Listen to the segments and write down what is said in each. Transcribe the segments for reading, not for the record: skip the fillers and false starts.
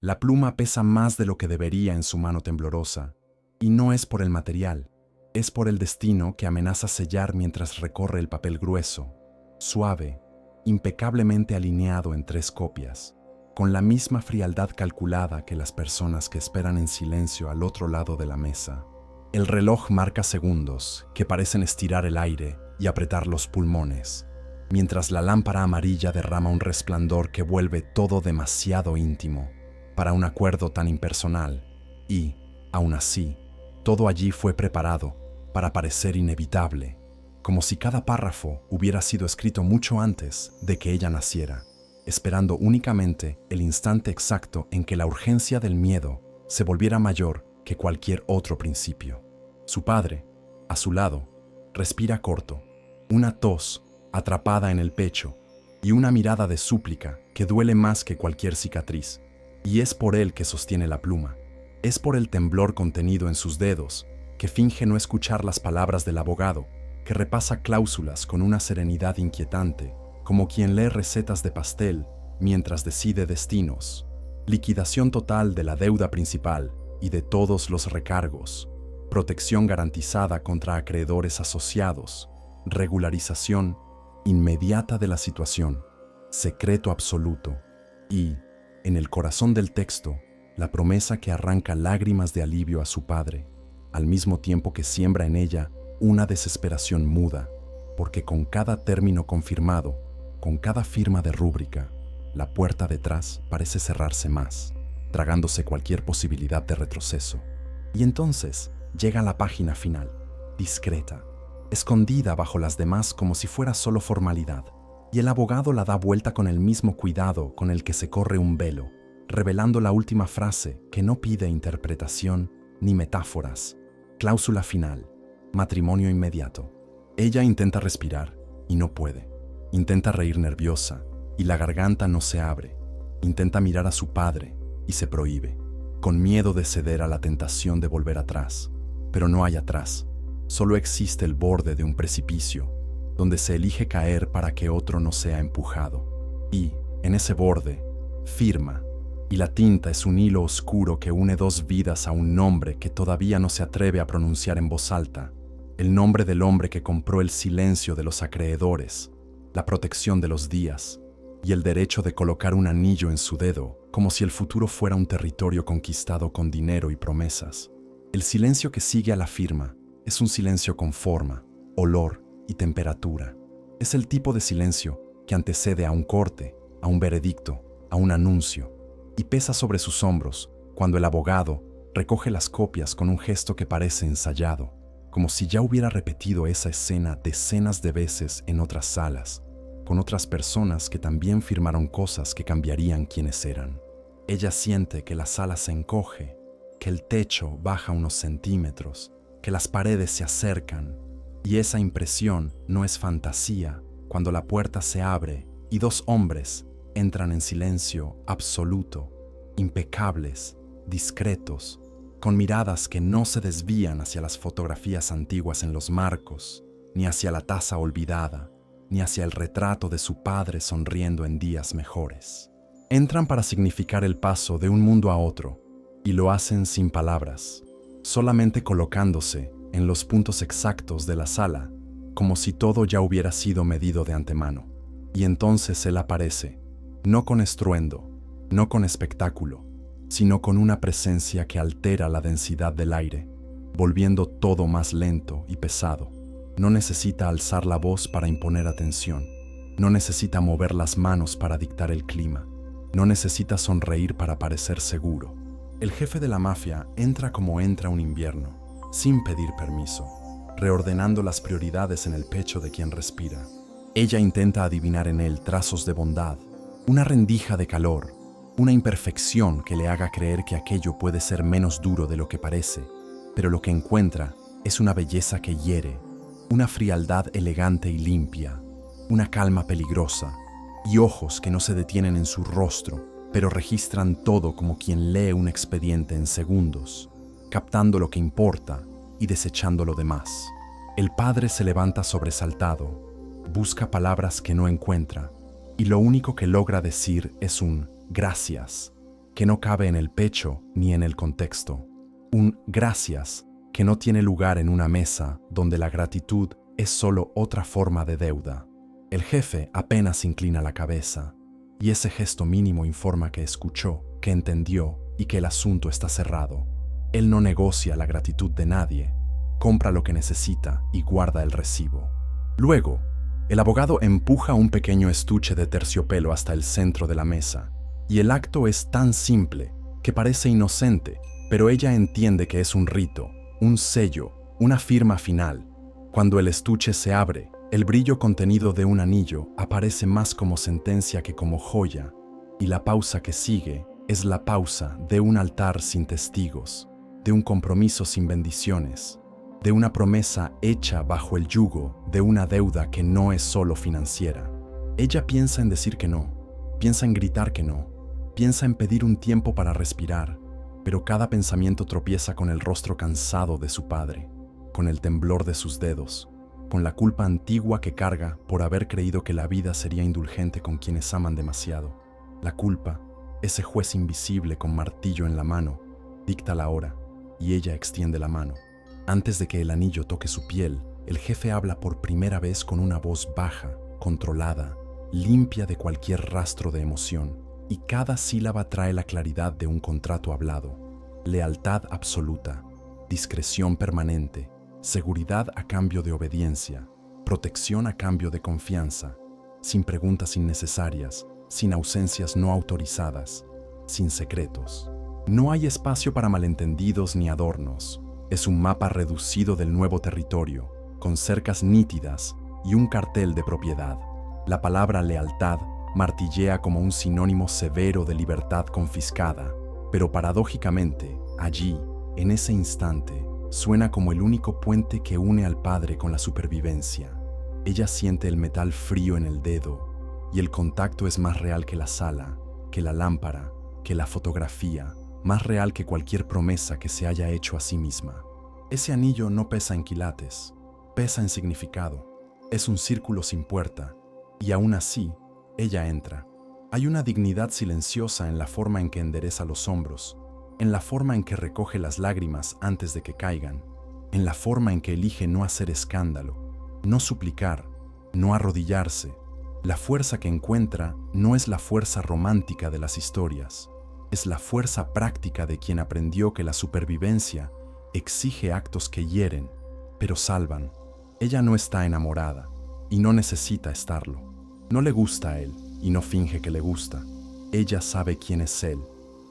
La pluma pesa más de lo que debería en su mano temblorosa, y no es por el material, es por el destino que amenaza sellar mientras recorre el papel grueso, suave, impecablemente alineado en 3 copias, con la misma frialdad calculada que las personas que esperan en silencio al otro lado de la mesa. El reloj marca segundos que parecen estirar el aire y apretar los pulmones, mientras la lámpara amarilla derrama un resplandor que vuelve todo demasiado íntimo para un acuerdo tan impersonal y, aún así, todo allí fue preparado para parecer inevitable, como si cada párrafo hubiera sido escrito mucho antes de que ella naciera, esperando únicamente el instante exacto en que la urgencia del miedo se volviera mayor que cualquier otro principio. Su padre, a su lado, respira corto, una tos atrapada en el pecho y una mirada de súplica que duele más que cualquier cicatriz. Y es por él que sostiene la pluma. Es por el temblor contenido en sus dedos, que finge no escuchar las palabras del abogado, que repasa cláusulas con una serenidad inquietante, como quien lee recetas de pastel mientras decide destinos. Liquidación total de la deuda principal y de todos los recargos. Protección garantizada contra acreedores asociados. Regularización inmediata de la situación. Secreto absoluto. Y, en el corazón del texto, la promesa que arranca lágrimas de alivio a su padre, al mismo tiempo que siembra en ella una desesperación muda, porque con cada término confirmado, con cada firma de rúbrica, la puerta detrás parece cerrarse más, tragándose cualquier posibilidad de retroceso. Y entonces llega la página final, discreta, escondida bajo las demás como si fuera solo formalidad, y el abogado la da vuelta con el mismo cuidado con el que se corre un velo, revelando la última frase que no pide interpretación ni metáforas. Cláusula final. Matrimonio inmediato. Ella intenta respirar y no puede. Intenta reír nerviosa y la garganta no se abre. Intenta mirar a su padre y se prohíbe, con miedo de ceder a la tentación de volver atrás. Pero no hay atrás. Solo existe el borde de un precipicio, donde se elige caer para que otro no sea empujado. Y, en ese borde, firma, y la tinta es un hilo oscuro que une 2 vidas a un nombre que todavía no se atreve a pronunciar en voz alta, el nombre del hombre que compró el silencio de los acreedores, la protección de los días, y el derecho de colocar un anillo en su dedo, como si el futuro fuera un territorio conquistado con dinero y promesas. El silencio que sigue a la firma es un silencio con forma, olor y temperatura. Es el tipo de silencio que antecede a un corte, a un veredicto, a un anuncio, y pesa sobre sus hombros cuando el abogado recoge las copias con un gesto que parece ensayado, como si ya hubiera repetido esa escena decenas de veces en otras salas, con otras personas que también firmaron cosas que cambiarían quienes eran. Ella siente que la sala se encoge, que el techo baja unos centímetros, que las paredes se acercan, y esa impresión no es fantasía cuando la puerta se abre y 2 hombres entran en silencio absoluto, impecables, discretos, con miradas que no se desvían hacia las fotografías antiguas en los marcos, ni hacia la taza olvidada, ni hacia el retrato de su padre sonriendo en días mejores. Entran para significar el paso de un mundo a otro, y lo hacen sin palabras, solamente colocándose en los puntos exactos de la sala, como si todo ya hubiera sido medido de antemano. Y entonces él aparece, no con estruendo, no con espectáculo, sino con una presencia que altera la densidad del aire, volviendo todo más lento y pesado. No necesita alzar la voz para imponer atención, no necesita mover las manos para dictar el clima, no necesita sonreír para parecer seguro. El jefe de la mafia entra como entra un invierno, sin pedir permiso, reordenando las prioridades en el pecho de quien respira. Ella intenta adivinar en él trazos de bondad, una rendija de calor, una imperfección que le haga creer que aquello puede ser menos duro de lo que parece, pero lo que encuentra es una belleza que hiere, una frialdad elegante y limpia, una calma peligrosa, y ojos que no se detienen en su rostro, pero registran todo como quien lee un expediente en segundos, captando lo que importa y desechando lo demás. El padre se levanta sobresaltado, busca palabras que no encuentra, y lo único que logra decir es un gracias, que no cabe en el pecho ni en el contexto. Un gracias que no tiene lugar en una mesa donde la gratitud es solo otra forma de deuda. El jefe apenas inclina la cabeza, y ese gesto mínimo informa que escuchó, que entendió y que el asunto está cerrado. Él no negocia la gratitud de nadie, compra lo que necesita y guarda el recibo. Luego, el abogado empuja un pequeño estuche de terciopelo hasta el centro de la mesa, y el acto es tan simple que parece inocente, pero ella entiende que es un rito, un sello, una firma final. Cuando el estuche se abre, el brillo contenido de un anillo aparece más como sentencia que como joya, y la pausa que sigue es la pausa de un altar sin testigos, de un compromiso sin bendiciones, de una promesa hecha bajo el yugo de una deuda que no es solo financiera. Ella piensa en decir que no, piensa en gritar que no, piensa en pedir un tiempo para respirar, pero cada pensamiento tropieza con el rostro cansado de su padre, con el temblor de sus dedos, con la culpa antigua que carga por haber creído que la vida sería indulgente con quienes aman demasiado. La culpa, ese juez invisible con martillo en la mano, dicta la hora, y ella extiende la mano. Antes de que el anillo toque su piel, el jefe habla por primera vez con una voz baja, controlada, limpia de cualquier rastro de emoción, y cada sílaba trae la claridad de un contrato hablado. Lealtad absoluta, discreción permanente, seguridad a cambio de obediencia, protección a cambio de confianza, sin preguntas innecesarias, sin ausencias no autorizadas, sin secretos. No hay espacio para malentendidos ni adornos. Es un mapa reducido del nuevo territorio, con cercas nítidas y un cartel de propiedad. La palabra lealtad martillea como un sinónimo severo de libertad confiscada, pero paradójicamente, allí, en ese instante, suena como el único puente que une al padre con la supervivencia. Ella siente el metal frío en el dedo, y el contacto es más real que la sala, que la lámpara, que la fotografía, más real que cualquier promesa que se haya hecho a sí misma. Ese anillo no pesa en quilates, pesa en significado. Es un círculo sin puerta, y aún así, ella entra. Hay una dignidad silenciosa en la forma en que endereza los hombros, en la forma en que recoge las lágrimas antes de que caigan, en la forma en que elige no hacer escándalo, no suplicar, no arrodillarse. La fuerza que encuentra no es la fuerza romántica de las historias, es la fuerza práctica de quien aprendió que la supervivencia exige actos que hieren, pero salvan. Ella no está enamorada y no necesita estarlo. No le gusta a él y no finge que le gusta. Ella sabe quién es él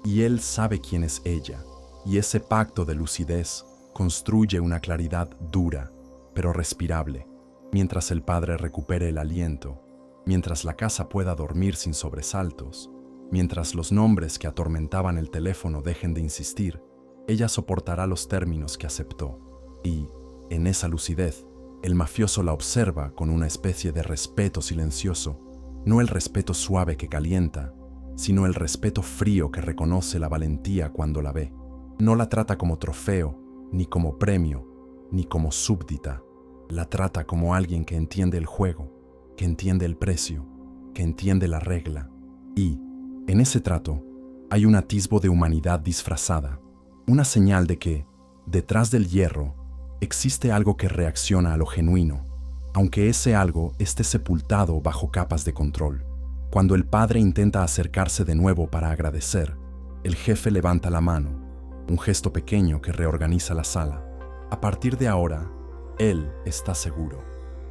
y él sabe quién es ella, y ese pacto de lucidez construye una claridad dura, pero respirable, mientras el padre recupere el aliento, mientras la casa pueda dormir sin sobresaltos, mientras los nombres que atormentaban el teléfono dejen de insistir. Ella soportará los términos que aceptó, y, en esa lucidez, el mafioso la observa con una especie de respeto silencioso, no el respeto suave que calienta, sino el respeto frío que reconoce la valentía cuando la ve. No la trata como trofeo, ni como premio, ni como súbdita. La trata como alguien que entiende el juego, que entiende el precio, que entiende la regla. Y, en ese trato, hay un atisbo de humanidad disfrazada, una señal de que, detrás del hierro, existe algo que reacciona a lo genuino, aunque ese algo esté sepultado bajo capas de control. Cuando el padre intenta acercarse de nuevo para agradecer, el jefe levanta la mano, un gesto pequeño que reorganiza la sala. A partir de ahora, él está seguro,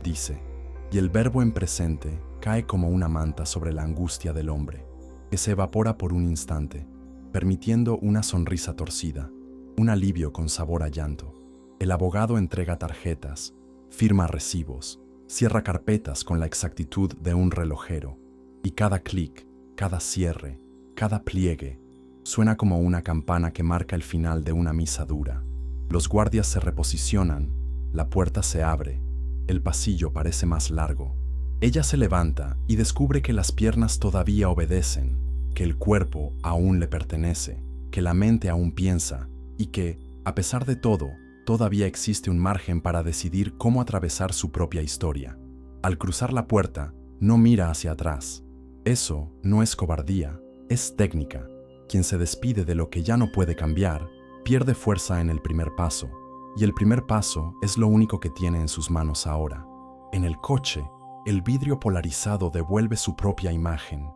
dice, y el verbo en presente cae como una manta sobre la angustia del hombre, que se evapora por un instante, permitiendo una sonrisa torcida, un alivio con sabor a llanto. El abogado entrega tarjetas, firma recibos, cierra carpetas con la exactitud de un relojero, y cada clic, cada cierre, cada pliegue, suena como una campana que marca el final de una misa dura. Los guardias se reposicionan, la puerta se abre, el pasillo parece más largo. Ella se levanta y descubre que las piernas todavía obedecen, que el cuerpo aún le pertenece, que la mente aún piensa, y que, a pesar de todo, todavía existe un margen para decidir cómo atravesar su propia historia. Al cruzar la puerta, no mira hacia atrás. Eso no es cobardía, es técnica. Quien se despide de lo que ya no puede cambiar, pierde fuerza en el primer paso, y el primer paso es lo único que tiene en sus manos ahora. En el coche, el vidrio polarizado devuelve su propia imagen,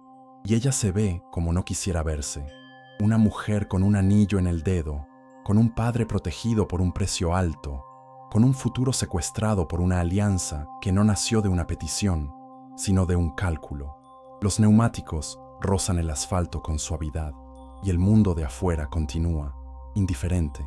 y ella se ve como no quisiera verse. Una mujer con un anillo en el dedo, con un padre protegido por un precio alto, con un futuro secuestrado por una alianza que no nació de una petición, sino de un cálculo. Los neumáticos rozan el asfalto con suavidad, y el mundo de afuera continúa, indiferente,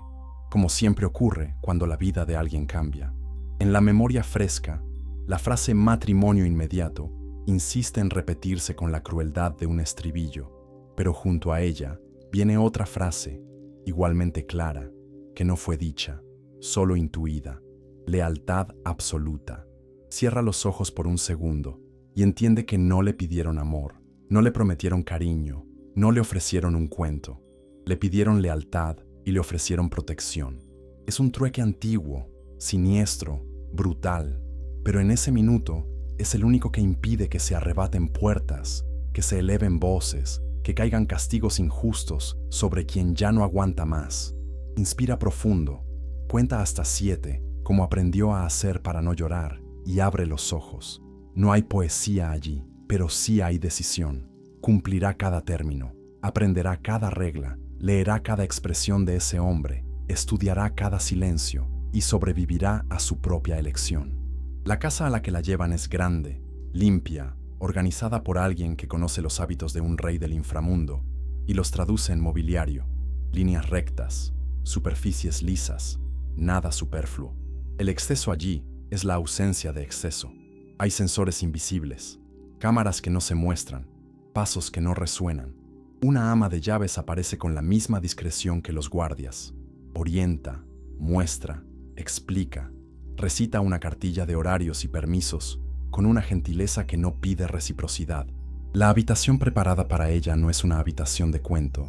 como siempre ocurre cuando la vida de alguien cambia. En la memoria fresca, la frase matrimonio inmediato insiste en repetirse con la crueldad de un estribillo, pero junto a ella viene otra frase, igualmente clara, que no fue dicha, solo intuida: lealtad absoluta. Cierra los ojos por un segundo y entiende que no le pidieron amor, no le prometieron cariño, no le ofrecieron un cuento. Le pidieron lealtad y le ofrecieron protección. Es un trueque antiguo, siniestro, brutal, pero en ese minuto es el único que impide que se arrebaten puertas, que se eleven voces, que caigan castigos injustos sobre quien ya no aguanta más. Inspira profundo, cuenta hasta 7, como aprendió a hacer para no llorar, y abre los ojos. No hay poesía allí, pero sí hay decisión. Cumplirá cada término, aprenderá cada regla, leerá cada expresión de ese hombre, estudiará cada silencio y sobrevivirá a su propia elección. La casa a la que la llevan es grande, limpia, organizada por alguien que conoce los hábitos de un rey del inframundo y los traduce en mobiliario: líneas rectas, superficies lisas, nada superfluo. El exceso allí es la ausencia de exceso. Hay sensores invisibles, cámaras que no se muestran, pasos que no resuenan. Una ama de llaves aparece con la misma discreción que los guardias. Orienta, muestra, explica, recita una cartilla de horarios y permisos con una gentileza que no pide reciprocidad. La habitación preparada para ella no es una habitación de cuento,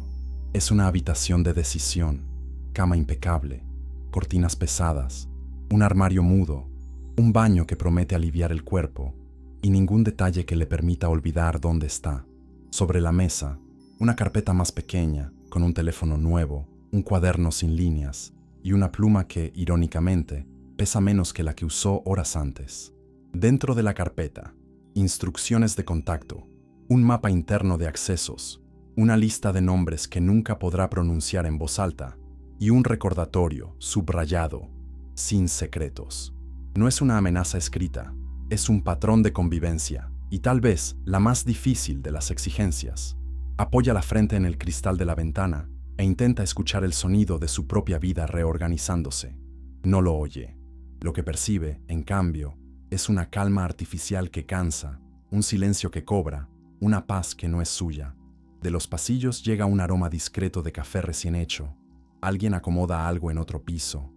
es una habitación de decisión: cama impecable, cortinas pesadas, un armario mudo, un baño que promete aliviar el cuerpo y ningún detalle que le permita olvidar dónde está. Sobre la mesa, una carpeta más pequeña, con un teléfono nuevo, un cuaderno sin líneas y una pluma que, irónicamente, pesa menos que la que usó horas antes. Dentro de la carpeta, instrucciones de contacto, un mapa interno de accesos, una lista de nombres que nunca podrá pronunciar en voz alta y un recordatorio subrayado: sin secretos. No es una amenaza escrita, es un patrón de convivencia y tal vez la más difícil de las exigencias. Apoya la frente en el cristal de la ventana e intenta escuchar el sonido de su propia vida reorganizándose. No lo oye. Lo que percibe, en cambio, es una calma artificial que cansa, un silencio que cobra, una paz que no es suya. De los pasillos llega un aroma discreto de café recién hecho. Alguien acomoda algo en otro piso.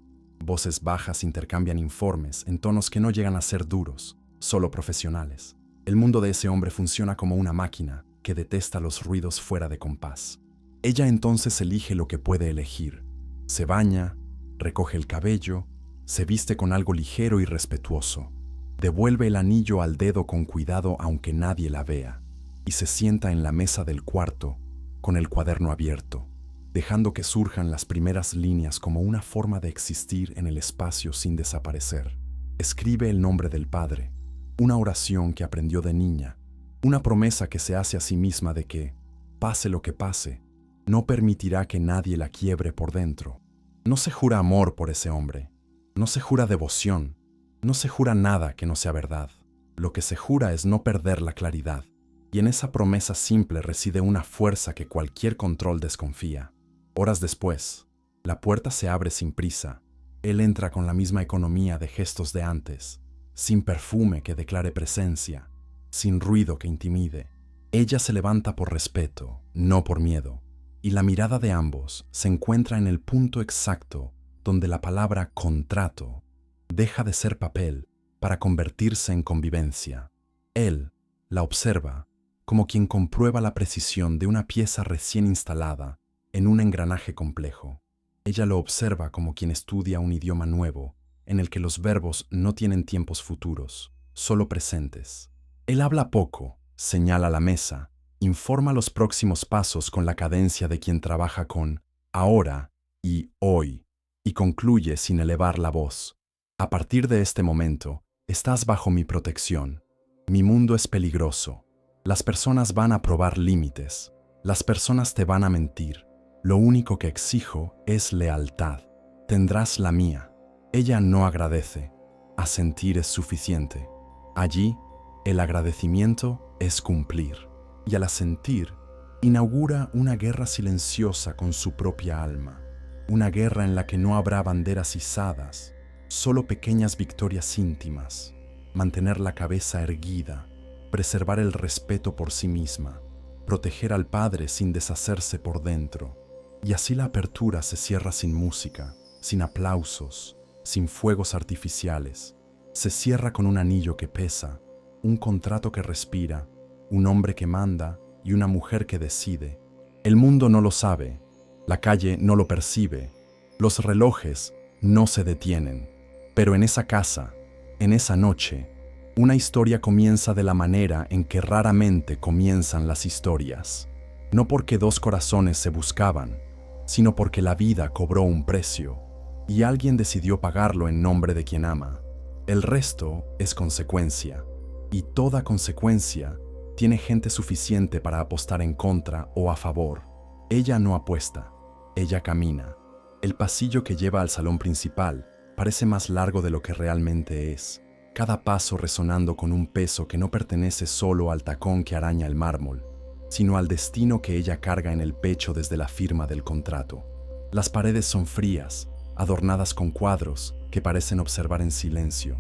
Voces bajas intercambian informes en tonos que no llegan a ser duros, solo profesionales. El mundo de ese hombre funciona como una máquina que detesta los ruidos fuera de compás. Ella entonces elige lo que puede elegir. Se baña, recoge el cabello, se viste con algo ligero y respetuoso. Devuelve el anillo al dedo con cuidado aunque nadie la vea, y se sienta en la mesa del cuarto con el cuaderno abierto, dejando que surjan las primeras líneas como una forma de existir en el espacio sin desaparecer. Escribe el nombre del padre, una oración que aprendió de niña, una promesa que se hace a sí misma de que, pase lo que pase, no permitirá que nadie la quiebre por dentro. No se jura amor por ese hombre, no se jura devoción, no se jura nada que no sea verdad. Lo que se jura es no perder la claridad, y en esa promesa simple reside una fuerza que cualquier control desconfía. Horas después, la puerta se abre sin prisa. Él entra con la misma economía de gestos de antes, sin perfume que declare presencia, sin ruido que intimide. Ella se levanta por respeto, no por miedo, y la mirada de ambos se encuentra en el punto exacto donde la palabra contrato deja de ser papel para convertirse en convivencia. Él la observa como quien comprueba la precisión de una pieza recién instalada en un engranaje complejo. Ella lo observa como quien estudia un idioma nuevo, en el que los verbos no tienen tiempos futuros, solo presentes. Él habla poco, señala la mesa, Informa los próximos pasos con la cadencia de quien trabaja con ahora y hoy, y concluye sin elevar la voz. A partir de este momento, estás bajo mi protección. Mi mundo es peligroso. Las personas van a probar límites. Las personas te van a mentir. Lo único que exijo es lealtad. Tendrás la mía. Ella no agradece. Asentir es suficiente. Allí, el agradecimiento es cumplir. Y al asentir, inaugura una guerra silenciosa con su propia alma. Una guerra en la que no habrá banderas izadas, solo pequeñas victorias íntimas. Mantener la cabeza erguida, preservar el respeto por sí misma, proteger al padre sin deshacerse por dentro. Y así la apertura se cierra sin música, sin aplausos, sin fuegos artificiales. Se cierra con un anillo que pesa, un contrato que respira, un hombre que manda y una mujer que decide. El mundo no lo sabe, la calle no lo percibe, los relojes no se detienen. Pero en esa casa, en esa noche, una historia comienza de la manera en que raramente comienzan las historias. No porque dos corazones se buscaban, sino porque la vida cobró un precio y alguien decidió pagarlo en nombre de quien ama. El resto es consecuencia, y toda consecuencia tiene gente suficiente para apostar en contra o a favor. Ella no apuesta, ella camina. El pasillo que lleva al salón principal parece más largo de lo que realmente es, cada paso resonando con un peso que no pertenece solo al tacón que araña el mármol, sino al destino que ella carga en el pecho desde la firma del contrato. Las paredes son frías, adornadas con cuadros que parecen observar en silencio,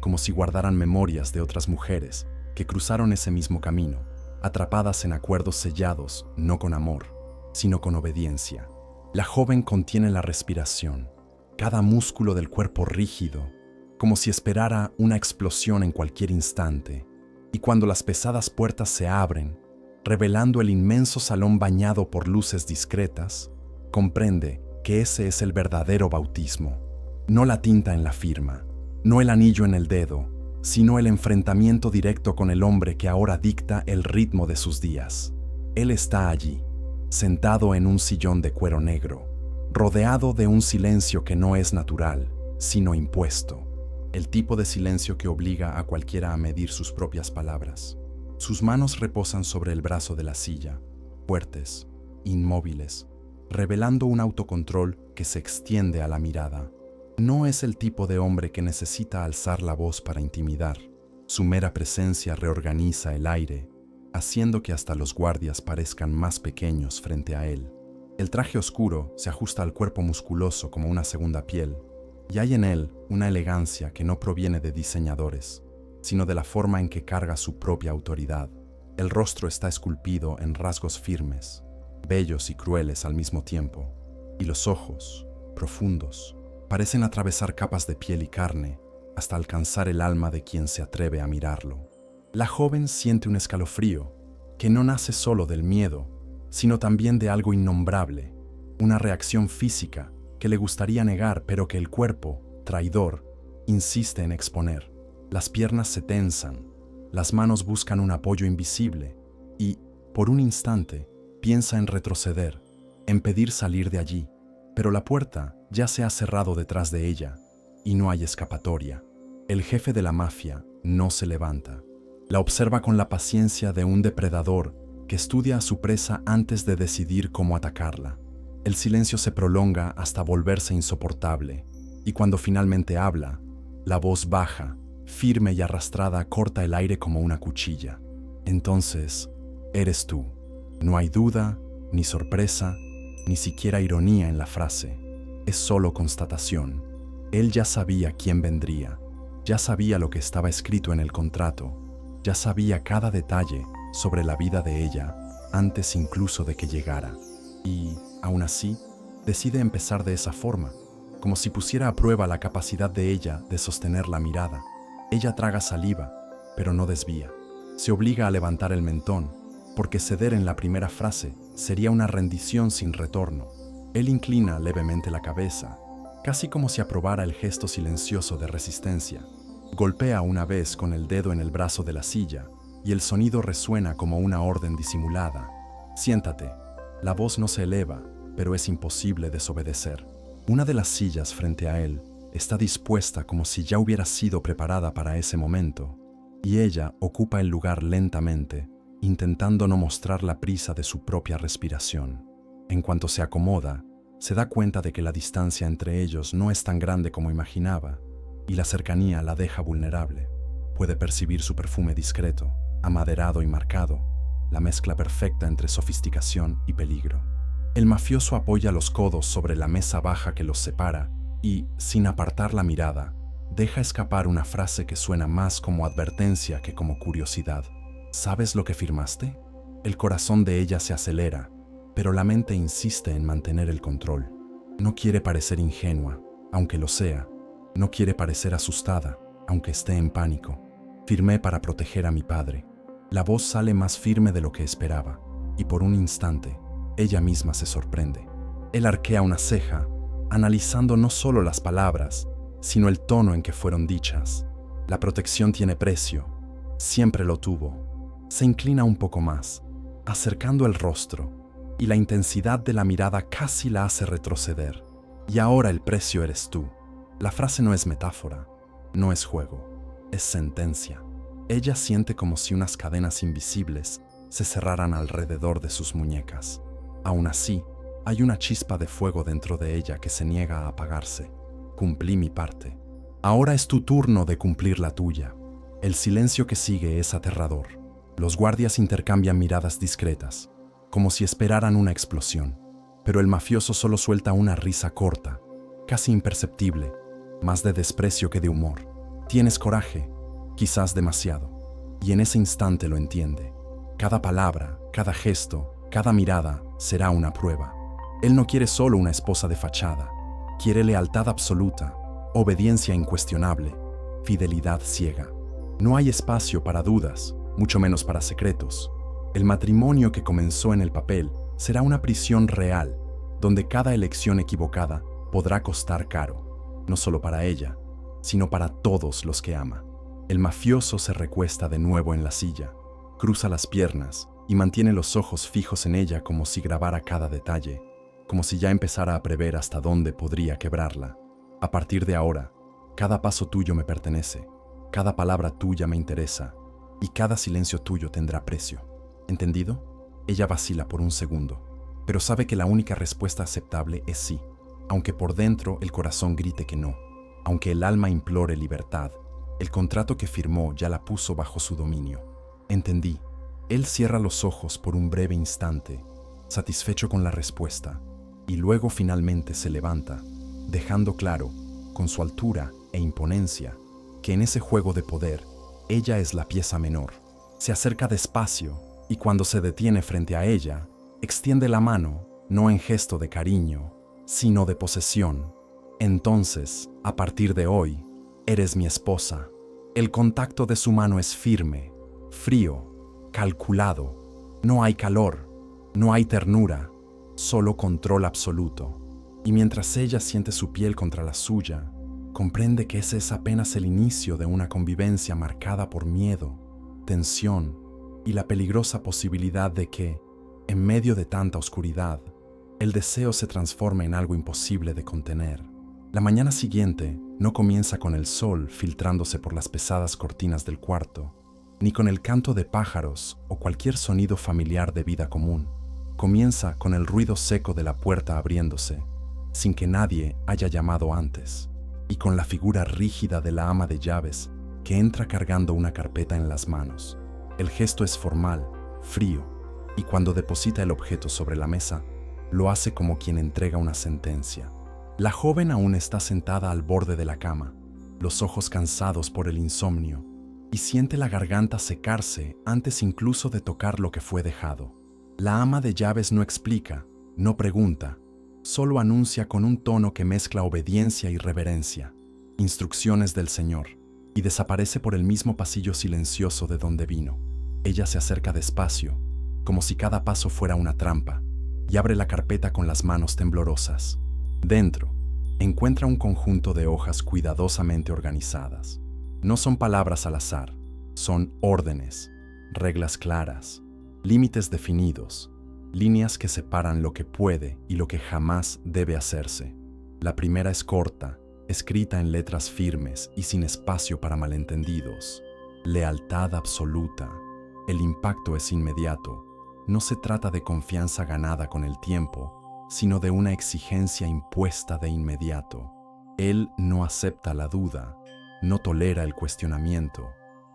como si guardaran memorias de otras mujeres que cruzaron ese mismo camino, atrapadas en acuerdos sellados no con amor, sino con obediencia. La joven contiene la respiración, cada músculo del cuerpo rígido, como si esperara una explosión en cualquier instante, y cuando las pesadas puertas se abren, revelando el inmenso salón bañado por luces discretas, comprende que ese es el verdadero bautismo. No la tinta en la firma, no el anillo en el dedo, sino el enfrentamiento directo con el hombre que ahora dicta el ritmo de sus días. Él está allí, sentado en un sillón de cuero negro, rodeado de un silencio que no es natural, sino impuesto. El tipo de silencio que obliga a cualquiera a medir sus propias palabras. Sus manos reposan sobre el brazo de la silla, fuertes, inmóviles, revelando un autocontrol que se extiende a la mirada. No es el tipo de hombre que necesita alzar la voz para intimidar. Su mera presencia reorganiza el aire, haciendo que hasta los guardias parezcan más pequeños frente a él. El traje oscuro se ajusta al cuerpo musculoso como una segunda piel, y hay en él una elegancia que no proviene de diseñadores, sino de la forma en que carga su propia autoridad. El rostro está esculpido en rasgos firmes, bellos y crueles al mismo tiempo, y los ojos, profundos, parecen atravesar capas de piel y carne hasta alcanzar el alma de quien se atreve a mirarlo. La joven siente un escalofrío que no nace solo del miedo, sino también de algo innombrable, una reacción física que le gustaría negar, pero que el cuerpo, traidor, insiste en exponer. Las piernas se tensan, las manos buscan un apoyo invisible y, por un instante, piensa en retroceder, en pedir salir de allí, pero la puerta ya se ha cerrado detrás de ella y no hay escapatoria. El jefe de la mafia no se levanta. La observa con la paciencia de un depredador que estudia a su presa antes de decidir cómo atacarla. El silencio se prolonga hasta volverse insoportable, y cuando finalmente habla, la voz baja, firme y arrastrada corta el aire como una cuchilla. Entonces, eres tú. No hay duda, ni sorpresa, ni siquiera ironía en la frase. Es solo constatación. Él ya sabía quién vendría, ya sabía lo que estaba escrito en el contrato, ya sabía cada detalle sobre la vida de ella antes incluso de que llegara. Y, aún así, decide empezar de esa forma, como si pusiera a prueba la capacidad de ella de sostener la mirada. Ella traga saliva, pero no desvía. Se obliga a levantar el mentón, porque ceder en la primera frase sería una rendición sin retorno. Él inclina levemente la cabeza, casi como si aprobara el gesto silencioso de resistencia. Golpea una vez con el dedo en el brazo de la silla, y el sonido resuena como una orden disimulada. Siéntate. La voz no se eleva, pero es imposible desobedecer. Una de las sillas frente a él está dispuesta como si ya hubiera sido preparada para ese momento, y ella ocupa el lugar lentamente, intentando no mostrar la prisa de su propia respiración. En cuanto se acomoda, se da cuenta de que la distancia entre ellos no es tan grande como imaginaba, y la cercanía la deja vulnerable. Puede percibir su perfume discreto, amaderado y marcado, la mezcla perfecta entre sofisticación y peligro. El mafioso apoya los codos sobre la mesa baja que los separa y, sin apartar la mirada, deja escapar una frase que suena más como advertencia que como curiosidad. ¿Sabes lo que firmaste? El corazón de ella se acelera, pero la mente insiste en mantener el control. No quiere parecer ingenua, aunque lo sea. No quiere parecer asustada, aunque esté en pánico. Firmé para proteger a mi padre. La voz sale más firme de lo que esperaba, y por un instante, ella misma se sorprende. Él arquea una ceja, analizando no solo las palabras, sino el tono en que fueron dichas. La protección tiene precio, siempre lo tuvo. Se inclina un poco más, acercando el rostro, y la intensidad de la mirada casi la hace retroceder. Y ahora el precio eres tú. La frase no es metáfora, no es juego, es sentencia. Ella siente como si unas cadenas invisibles se cerraran alrededor de sus muñecas. Aún así, hay una chispa de fuego dentro de ella que se niega a apagarse. Cumplí mi parte. Ahora es tu turno de cumplir la tuya. El silencio que sigue es aterrador. Los guardias intercambian miradas discretas, como si esperaran una explosión. Pero el mafioso solo suelta una risa corta, casi imperceptible, más de desprecio que de humor. Tienes coraje, quizás demasiado, y en ese instante lo entiende. Cada palabra, cada gesto, cada mirada será una prueba. Él no quiere solo una esposa de fachada, quiere lealtad absoluta, obediencia incuestionable, fidelidad ciega. No hay espacio para dudas, mucho menos para secretos. El matrimonio que comenzó en el papel será una prisión real, donde cada elección equivocada podrá costar caro, no solo para ella, sino para todos los que ama. El mafioso se recuesta de nuevo en la silla, cruza las piernas y mantiene los ojos fijos en ella como si grabara cada detalle, como si ya empezara a prever hasta dónde podría quebrarla. A partir de ahora, cada paso tuyo me pertenece, cada palabra tuya me interesa y cada silencio tuyo tendrá precio. ¿Entendido? Ella vacila por un segundo, pero sabe que la única respuesta aceptable es sí, aunque por dentro el corazón grite que no, aunque el alma implore libertad. El contrato que firmó ya la puso bajo su dominio. Entendí. Él cierra los ojos por un breve instante, satisfecho con la respuesta, y luego finalmente se levanta, dejando claro, con su altura e imponencia, que en ese juego de poder, ella es la pieza menor. Se acerca despacio, y cuando se detiene frente a ella, extiende la mano, no en gesto de cariño, sino de posesión. Entonces, a partir de hoy, eres mi esposa. El contacto de su mano es firme, frío, calculado. No hay calor, no hay ternura, solo control absoluto. Y mientras ella siente su piel contra la suya, comprende que ese es apenas el inicio de una convivencia marcada por miedo, tensión y la peligrosa posibilidad de que, en medio de tanta oscuridad, el deseo se transforme en algo imposible de contener. La mañana siguiente no comienza con el sol filtrándose por las pesadas cortinas del cuarto, ni con el canto de pájaros o cualquier sonido familiar de vida común. Comienza con el ruido seco de la puerta abriéndose, sin que nadie haya llamado antes, y con la figura rígida de la ama de llaves que entra cargando una carpeta en las manos. El gesto es formal, frío, y cuando deposita el objeto sobre la mesa, lo hace como quien entrega una sentencia. La joven aún está sentada al borde de la cama, los ojos cansados por el insomnio, y siente la garganta secarse antes incluso de tocar lo que fue dejado. La ama de llaves no explica, no pregunta, solo anuncia con un tono que mezcla obediencia y reverencia, instrucciones del Señor, y desaparece por el mismo pasillo silencioso de donde vino. Ella se acerca despacio, como si cada paso fuera una trampa, y abre la carpeta con las manos temblorosas. Dentro, encuentra un conjunto de hojas cuidadosamente organizadas. No son palabras al azar, son órdenes, reglas claras, límites definidos, líneas que separan lo que puede y lo que jamás debe hacerse. La primera es corta, escrita en letras firmes y sin espacio para malentendidos. Lealtad absoluta. El impacto es inmediato. No se trata de confianza ganada con el tiempo, sino de una exigencia impuesta de inmediato. Él no acepta la duda, no tolera el cuestionamiento.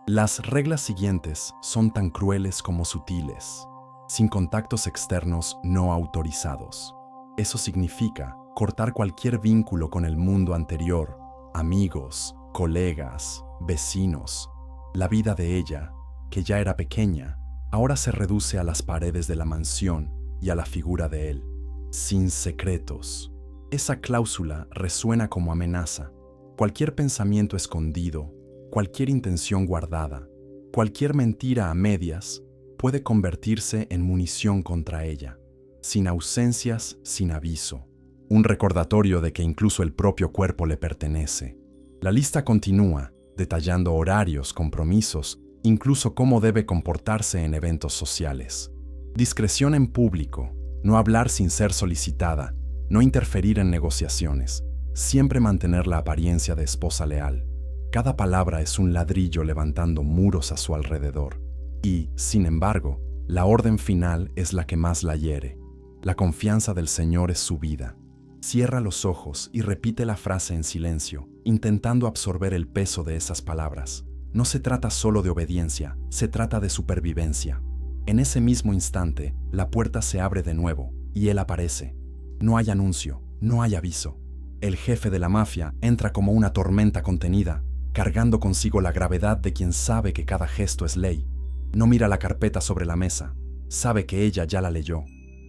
Las reglas siguientes son tan crueles como sutiles, sin contactos externos no autorizados. Eso significa cortar cualquier vínculo con el mundo anterior, amigos, colegas, vecinos. La vida de ella, que ya era pequeña, ahora se reduce a las paredes de la mansión y a la figura de él. Sin secretos. Esa cláusula resuena como amenaza. Cualquier pensamiento escondido, cualquier intención guardada, cualquier mentira a medias puede convertirse en munición contra ella, sin ausencias, sin aviso. Un recordatorio de que incluso el propio cuerpo le pertenece. La lista continúa, detallando horarios, compromisos, incluso cómo debe comportarse en eventos sociales. Discreción en público, no hablar sin ser solicitada, no interferir en negociaciones, siempre mantener la apariencia de esposa leal. Cada palabra es un ladrillo levantando muros a su alrededor. Y, sin embargo, la orden final es la que más la hiere. La confianza del Señor es su vida. Cierra los ojos y repite la frase en silencio, intentando absorber el peso de esas palabras. No se trata solo de obediencia, se trata de supervivencia. En ese mismo instante, la puerta se abre de nuevo y él aparece. No hay anuncio, no hay aviso. El jefe de la mafia entra como una tormenta contenida, cargando consigo la gravedad de quien sabe que cada gesto es ley. No mira la carpeta sobre la mesa, sabe que ella ya la leyó.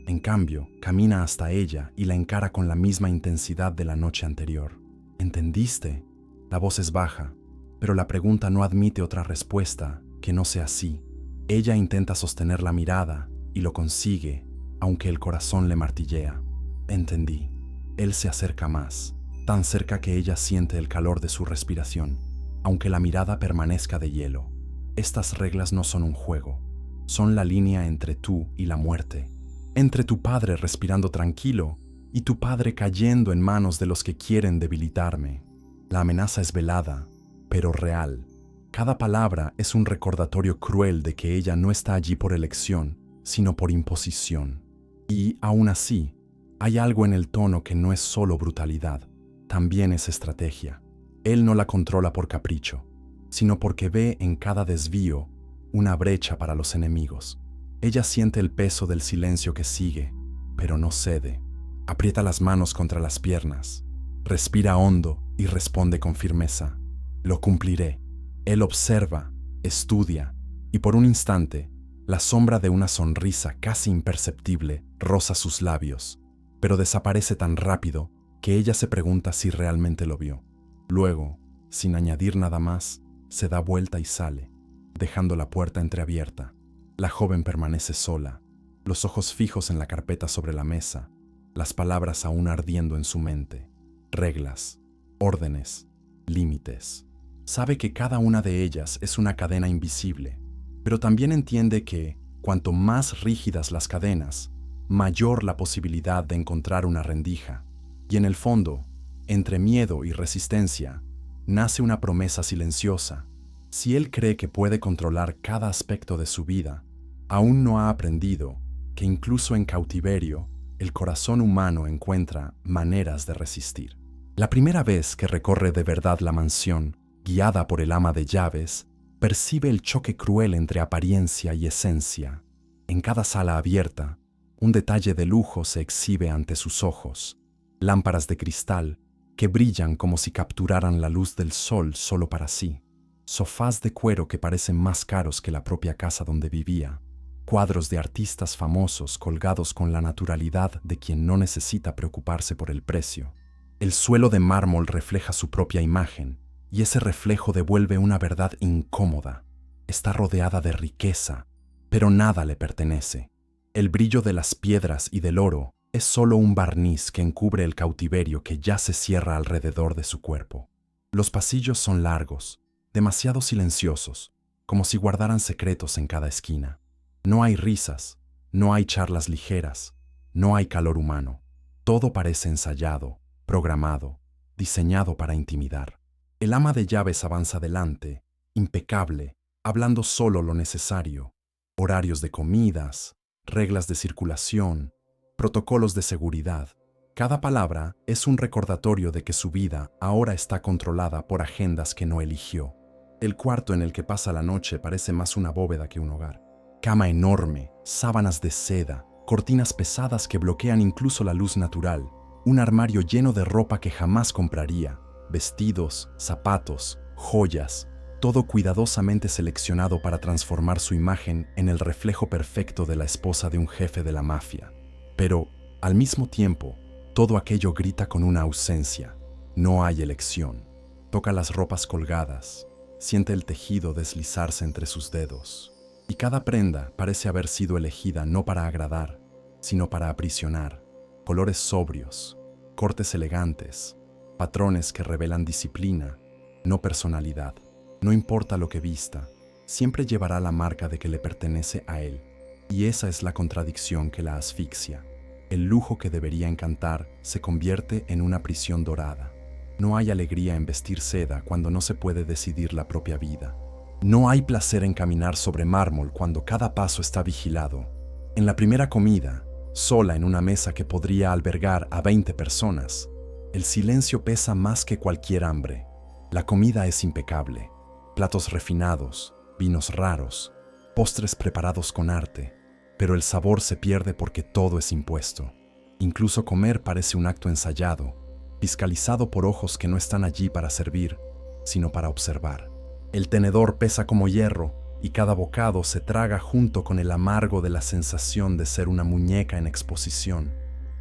En cambio, camina hasta ella y la encara con la misma intensidad de la noche anterior. ¿Entendiste? La voz es baja, pero la pregunta no admite otra respuesta que no sea sí. Ella intenta sostener la mirada y lo consigue, aunque el corazón le martillea. Entendí. Él se acerca más, tan cerca que ella siente el calor de su respiración, aunque la mirada permanezca de hielo. Estas reglas no son un juego, son la línea entre tú y la muerte. Entre tu padre respirando tranquilo y tu padre cayendo en manos de los que quieren debilitarme. La amenaza es velada, pero real. Cada palabra es un recordatorio cruel de que ella no está allí por elección, sino por imposición. Y, aún así, hay algo en el tono que no es solo brutalidad, también es estrategia. Él no la controla por capricho, sino porque ve en cada desvío una brecha para los enemigos. Ella siente el peso del silencio que sigue, pero no cede. Aprieta las manos contra las piernas, respira hondo y responde con firmeza. Lo cumpliré. Él observa, estudia, y por un instante, la sombra de una sonrisa casi imperceptible roza sus labios, pero desaparece tan rápido que ella se pregunta si realmente lo vio. Luego, sin añadir nada más, se da vuelta y sale, dejando la puerta entreabierta. La joven permanece sola, los ojos fijos en la carpeta sobre la mesa, las palabras aún ardiendo en su mente. Reglas, órdenes, límites. Sabe que cada una de ellas es una cadena invisible, pero también entiende que, cuanto más rígidas las cadenas, mayor la posibilidad de encontrar una rendija. Y en el fondo, entre miedo y resistencia, nace una promesa silenciosa. Si él cree que puede controlar cada aspecto de su vida, aún no ha aprendido que incluso en cautiverio, el corazón humano encuentra maneras de resistir. La primera vez que recorre de verdad la mansión, guiada por el ama de llaves, percibe el choque cruel entre apariencia y esencia. En cada sala abierta, un detalle de lujo se exhibe ante sus ojos. Lámparas de cristal que brillan como si capturaran la luz del sol solo para sí. Sofás de cuero que parecen más caros que la propia casa donde vivía. Cuadros de artistas famosos colgados con la naturalidad de quien no necesita preocuparse por el precio. El suelo de mármol refleja su propia imagen, y ese reflejo devuelve una verdad incómoda. Está rodeada de riqueza, pero nada le pertenece. El brillo de las piedras y del oro es solo un barniz que encubre el cautiverio que ya se cierra alrededor de su cuerpo. Los pasillos son largos, demasiado silenciosos, como si guardaran secretos en cada esquina. No hay risas, no hay charlas ligeras, no hay calor humano. Todo parece ensayado, programado, diseñado para intimidar. El ama de llaves avanza adelante, impecable, hablando solo lo necesario. Horarios de comidas, reglas de circulación, protocolos de seguridad. Cada palabra es un recordatorio de que su vida ahora está controlada por agendas que no eligió. El cuarto en el que pasa la noche parece más una bóveda que un hogar. Cama enorme, sábanas de seda, cortinas pesadas que bloquean incluso la luz natural, un armario lleno de ropa que jamás compraría, vestidos, zapatos, joyas, todo cuidadosamente seleccionado para transformar su imagen en el reflejo perfecto de la esposa de un jefe de la mafia. Pero, al mismo tiempo, todo aquello grita con una ausencia. No hay elección. Toca las ropas colgadas, siente el tejido deslizarse entre sus dedos. Y cada prenda parece haber sido elegida no para agradar, sino para aprisionar. Colores sobrios, cortes elegantes, patrones que revelan disciplina, no personalidad. No importa lo que vista, siempre llevará la marca de que le pertenece a él. Y esa es la contradicción que la asfixia. El lujo que debería encantar se convierte en una prisión dorada. No hay alegría en vestir seda cuando no se puede decidir la propia vida. No hay placer en caminar sobre mármol cuando cada paso está vigilado. En la primera comida, sola en una mesa que podría albergar a 20 personas, el silencio pesa más que cualquier hambre. La comida es impecable. Platos refinados, vinos raros, postres preparados con arte, pero el sabor se pierde porque todo es impuesto. Incluso comer parece un acto ensayado, fiscalizado por ojos que no están allí para servir, sino para observar. El tenedor pesa como hierro y cada bocado se traga junto con el amargo de la sensación de ser una muñeca en exposición.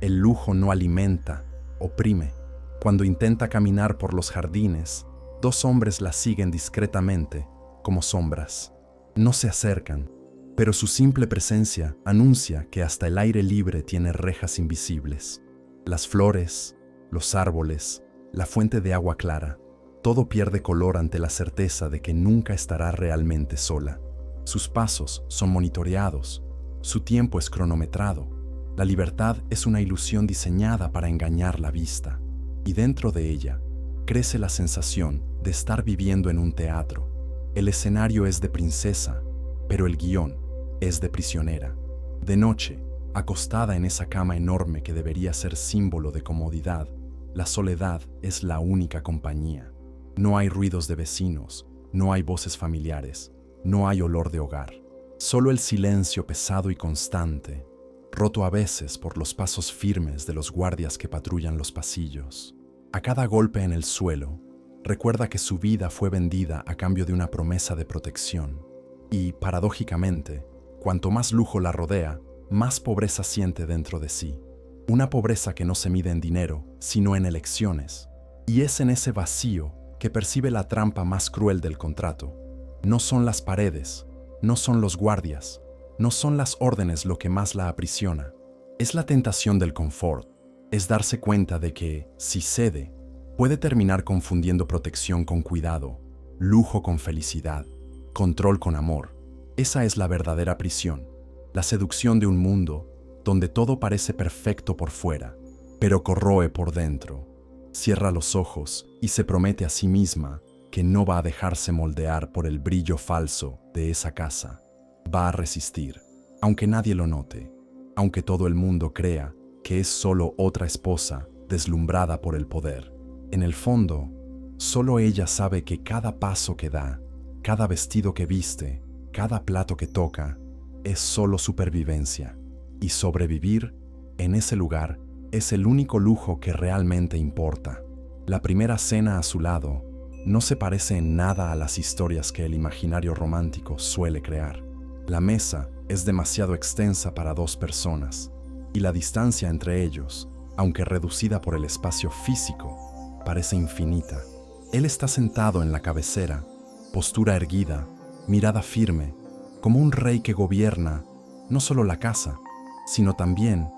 El lujo no alimenta, oprime. Cuando intenta caminar por los jardines, 2 hombres la siguen discretamente, como sombras. No se acercan, pero su simple presencia anuncia que hasta el aire libre tiene rejas invisibles. Las flores, los árboles, la fuente de agua clara, todo pierde color ante la certeza de que nunca estará realmente sola. Sus pasos son monitoreados, su tiempo es cronometrado. La libertad es una ilusión diseñada para engañar la vista, y dentro de ella crece la sensación de estar viviendo en un teatro. El escenario es de princesa, pero el guión es de prisionera. De noche, acostada en esa cama enorme que debería ser símbolo de comodidad, la soledad es la única compañía. No hay ruidos de vecinos, no hay voces familiares, no hay olor de hogar. Solo el silencio pesado y constante, roto a veces por los pasos firmes de los guardias que patrullan los pasillos. A cada golpe en el suelo, recuerda que su vida fue vendida a cambio de una promesa de protección. Y, paradójicamente, cuanto más lujo la rodea, más pobreza siente dentro de sí. Una pobreza que no se mide en dinero, sino en elecciones. Y es en ese vacío que percibe la trampa más cruel del contrato. No son las paredes, no son los guardias, no son las órdenes lo que más la aprisiona. Es la tentación del confort, es darse cuenta de que, si cede, puede terminar confundiendo protección con cuidado, lujo con felicidad, control con amor. Esa es la verdadera prisión, la seducción de un mundo donde todo parece perfecto por fuera, pero corroe por dentro. Cierra los ojos y se promete a sí misma que no va a dejarse moldear por el brillo falso de esa casa. Va a resistir, aunque nadie lo note, aunque todo el mundo crea que es solo otra esposa deslumbrada por el poder. En el fondo, solo ella sabe que cada paso que da, cada vestido que viste, cada plato que toca, es solo supervivencia. Y sobrevivir en ese lugar es el único lujo que realmente importa. La primera cena a su lado no se parece en nada a las historias que el imaginario romántico suele crear. La mesa es demasiado extensa para 2 personas, y la distancia entre ellos, aunque reducida por el espacio físico, parece infinita. Él está sentado en la cabecera, postura erguida, mirada firme, como un rey que gobierna no solo la casa, sino también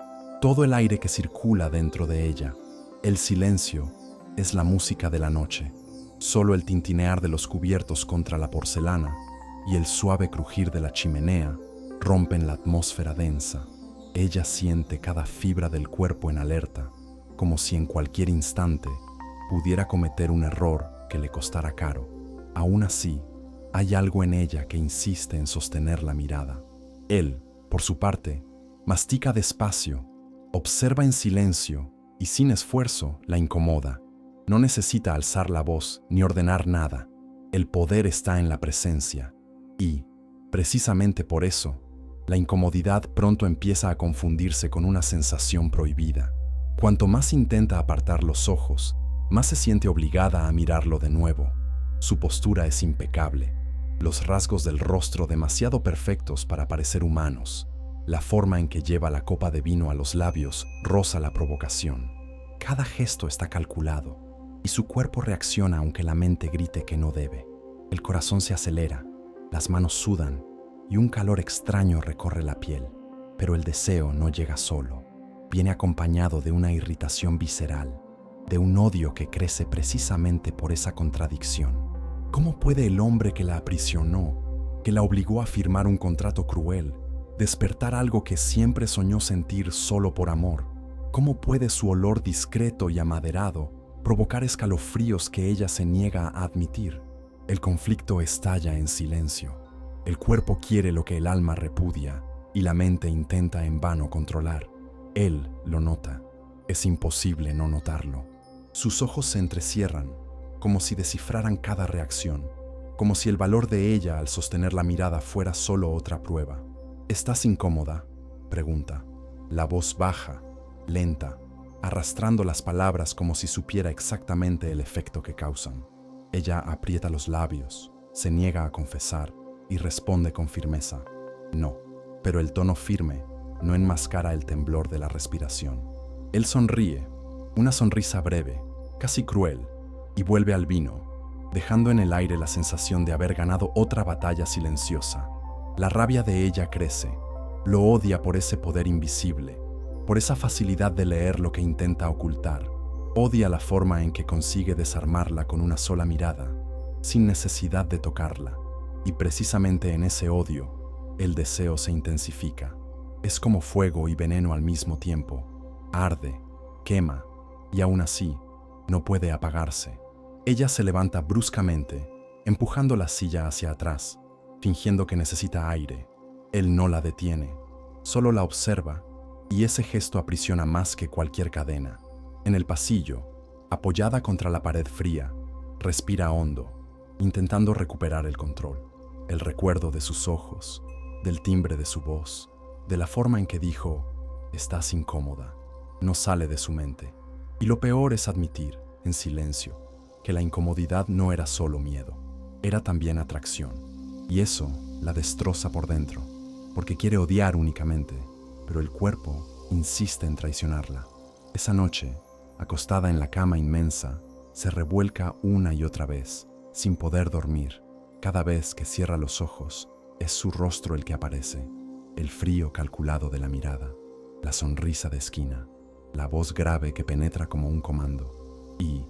todo el aire que circula dentro de ella. El silencio es la música de la noche, solo el tintinear de los cubiertos contra la porcelana y el suave crujir de la chimenea rompen la atmósfera densa. Ella siente cada fibra del cuerpo en alerta, como si en cualquier instante pudiera cometer un error que le costara caro. Aún así, hay algo en ella que insiste en sostener la mirada. Él, por su parte, mastica despacio, observa en silencio y sin esfuerzo la incomoda. No necesita alzar la voz ni ordenar nada. El poder está en la presencia y, precisamente por eso, la incomodidad pronto empieza a confundirse con una sensación prohibida. Cuanto más intenta apartar los ojos, más se siente obligada a mirarlo de nuevo. Su postura es impecable, los rasgos del rostro demasiado perfectos para parecer humanos. La forma en que lleva la copa de vino a los labios roza la provocación. Cada gesto está calculado y su cuerpo reacciona aunque la mente grite que no debe. El corazón se acelera, las manos sudan y un calor extraño recorre la piel. Pero el deseo no llega solo. Viene acompañado de una irritación visceral, de un odio que crece precisamente por esa contradicción. ¿Cómo puede el hombre que la aprisionó, que la obligó a firmar un contrato cruel, despertar algo que siempre soñó sentir solo por amor? ¿Cómo puede su olor discreto y amaderado provocar escalofríos que ella se niega a admitir? El conflicto estalla en silencio. El cuerpo quiere lo que el alma repudia y la mente intenta en vano controlar. Él lo nota. Es imposible no notarlo. Sus ojos se entrecierran, como si descifraran cada reacción, como si el valor de ella al sostener la mirada fuera solo otra prueba. ¿Estás incómoda?, pregunta. La voz baja, lenta, arrastrando las palabras como si supiera exactamente el efecto que causan. Ella aprieta los labios, se niega a confesar y responde con firmeza: no. Pero el tono firme no enmascara el temblor de la respiración. Él sonríe, una sonrisa breve, casi cruel, y vuelve al vino, dejando en el aire la sensación de haber ganado otra batalla silenciosa. La rabia de ella crece, lo odia por ese poder invisible, por esa facilidad de leer lo que intenta ocultar. Odia la forma en que consigue desarmarla con una sola mirada, sin necesidad de tocarla. Y precisamente en ese odio, el deseo se intensifica. Es como fuego y veneno al mismo tiempo. Arde, quema, y aún así, no puede apagarse. Ella se levanta bruscamente, empujando la silla hacia atrás, fingiendo que necesita aire. Él no la detiene, solo la observa, y ese gesto aprisiona más que cualquier cadena. En el pasillo, apoyada contra la pared fría, respira hondo, intentando recuperar el control. El recuerdo de sus ojos, del timbre de su voz, de la forma en que dijo: «Estás incómoda», no sale de su mente. Y lo peor es admitir, en silencio, que la incomodidad no era solo miedo, era también atracción. Y eso la destroza por dentro, porque quiere odiar únicamente, pero el cuerpo insiste en traicionarla. Esa noche, acostada en la cama inmensa, se revuelca una y otra vez, sin poder dormir. Cada vez que cierra los ojos, es su rostro el que aparece, el frío calculado de la mirada, la sonrisa de esquina, la voz grave que penetra como un comando. Y,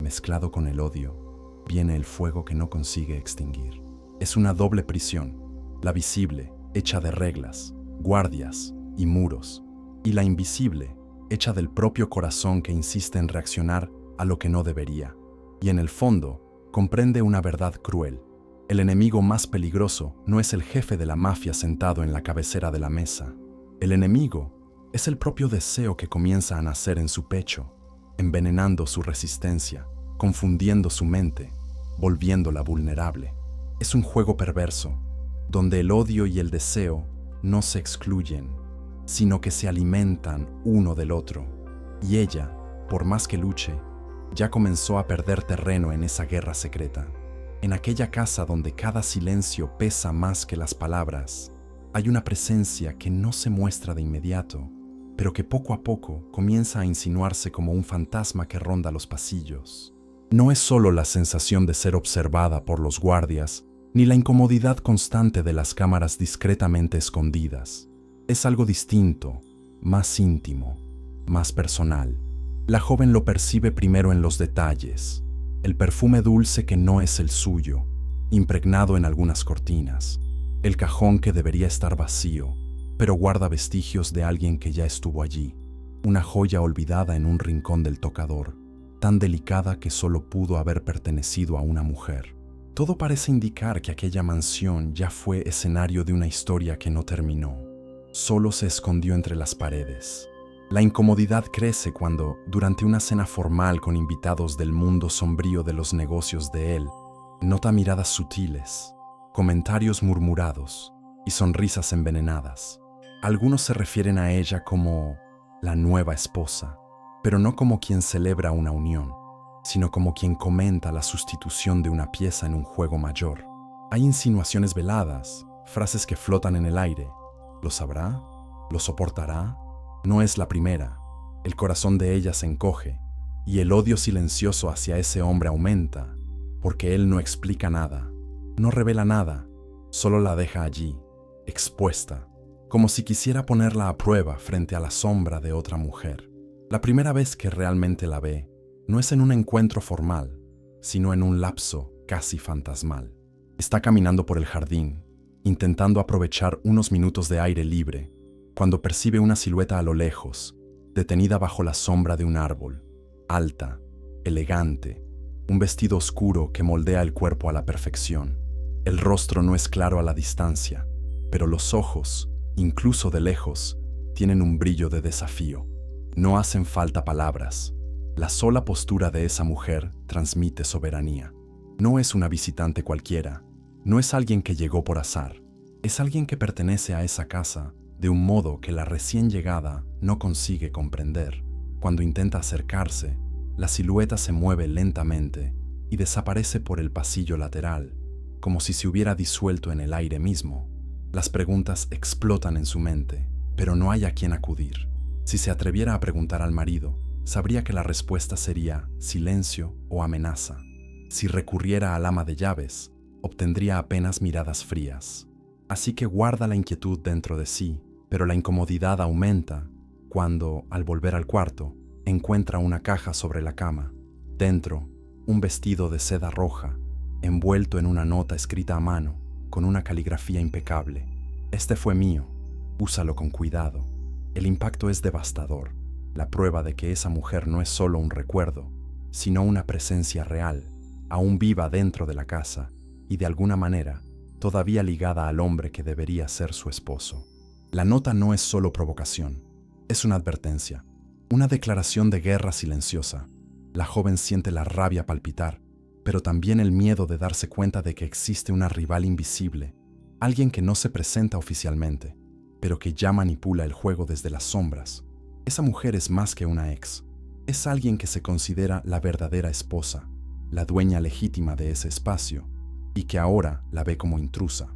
mezclado con el odio, viene el fuego que no consigue extinguir. Es una doble prisión, la visible, hecha de reglas, guardias y muros, y la invisible, hecha del propio corazón que insiste en reaccionar a lo que no debería. Y en el fondo, comprende una verdad cruel. El enemigo más peligroso no es el jefe de la mafia sentado en la cabecera de la mesa. El enemigo es el propio deseo que comienza a nacer en su pecho, envenenando su resistencia, confundiendo su mente, volviéndola vulnerable. Es un juego perverso, donde el odio y el deseo no se excluyen, sino que se alimentan uno del otro. Y ella, por más que luche, ya comenzó a perder terreno en esa guerra secreta. En aquella casa donde cada silencio pesa más que las palabras, hay una presencia que no se muestra de inmediato, pero que poco a poco comienza a insinuarse como un fantasma que ronda los pasillos. No es solo la sensación de ser observada por los guardias, ni la incomodidad constante de las cámaras discretamente escondidas. Es algo distinto, más íntimo, más personal. La joven lo percibe primero en los detalles: el perfume dulce que no es el suyo, impregnado en algunas cortinas. El cajón que debería estar vacío, pero guarda vestigios de alguien que ya estuvo allí. Una joya olvidada en un rincón del tocador, tan delicada que solo pudo haber pertenecido a una mujer. Todo parece indicar que aquella mansión ya fue escenario de una historia que no terminó. Solo se escondió entre las paredes. La incomodidad crece cuando, durante una cena formal con invitados del mundo sombrío de los negocios de él, nota miradas sutiles, comentarios murmurados y sonrisas envenenadas. Algunos se refieren a ella como la nueva esposa, pero no como quien celebra una unión, sino como quien comenta la sustitución de una pieza en un juego mayor. Hay insinuaciones veladas, frases que flotan en el aire. ¿Lo sabrá? ¿Lo soportará? No es la primera. El corazón de ella se encoge, y el odio silencioso hacia ese hombre aumenta, porque él no explica nada, no revela nada, solo la deja allí, expuesta, como si quisiera ponerla a prueba frente a la sombra de otra mujer. La primera vez que realmente la ve, no es en un encuentro formal, sino en un lapso casi fantasmal. Está caminando por el jardín, intentando aprovechar unos minutos de aire libre, cuando percibe una silueta a lo lejos, detenida bajo la sombra de un árbol, alta, elegante, un vestido oscuro que moldea el cuerpo a la perfección. El rostro no es claro a la distancia, pero los ojos, incluso de lejos, tienen un brillo de desafío. No hacen falta palabras. La sola postura de esa mujer transmite soberanía. No es una visitante cualquiera, no es alguien que llegó por azar, es alguien que pertenece a esa casa de un modo que la recién llegada no consigue comprender. Cuando intenta acercarse, la silueta se mueve lentamente y desaparece por el pasillo lateral, como si se hubiera disuelto en el aire mismo. Las preguntas explotan en su mente, pero no hay a quien acudir. Si se atreviera a preguntar al marido, sabría que la respuesta sería silencio o amenaza. Si recurriera al ama de llaves, obtendría apenas miradas frías. Así que guarda la inquietud dentro de sí, pero la incomodidad aumenta cuando, al volver al cuarto, encuentra una caja sobre la cama. Dentro, un vestido de seda roja, envuelto en una nota escrita a mano, con una caligrafía impecable. Este fue mío, úsalo con cuidado. El impacto es devastador, la prueba de que esa mujer no es solo un recuerdo, sino una presencia real, aún viva dentro de la casa y de alguna manera todavía ligada al hombre que debería ser su esposo. La nota no es solo provocación, es una advertencia, una declaración de guerra silenciosa. La joven siente la rabia palpitar, pero también el miedo de darse cuenta de que existe una rival invisible, alguien que no se presenta oficialmente, pero que ya manipula el juego desde las sombras. Esa mujer es más que una ex, es alguien que se considera la verdadera esposa, la dueña legítima de ese espacio, y que ahora la ve como intrusa.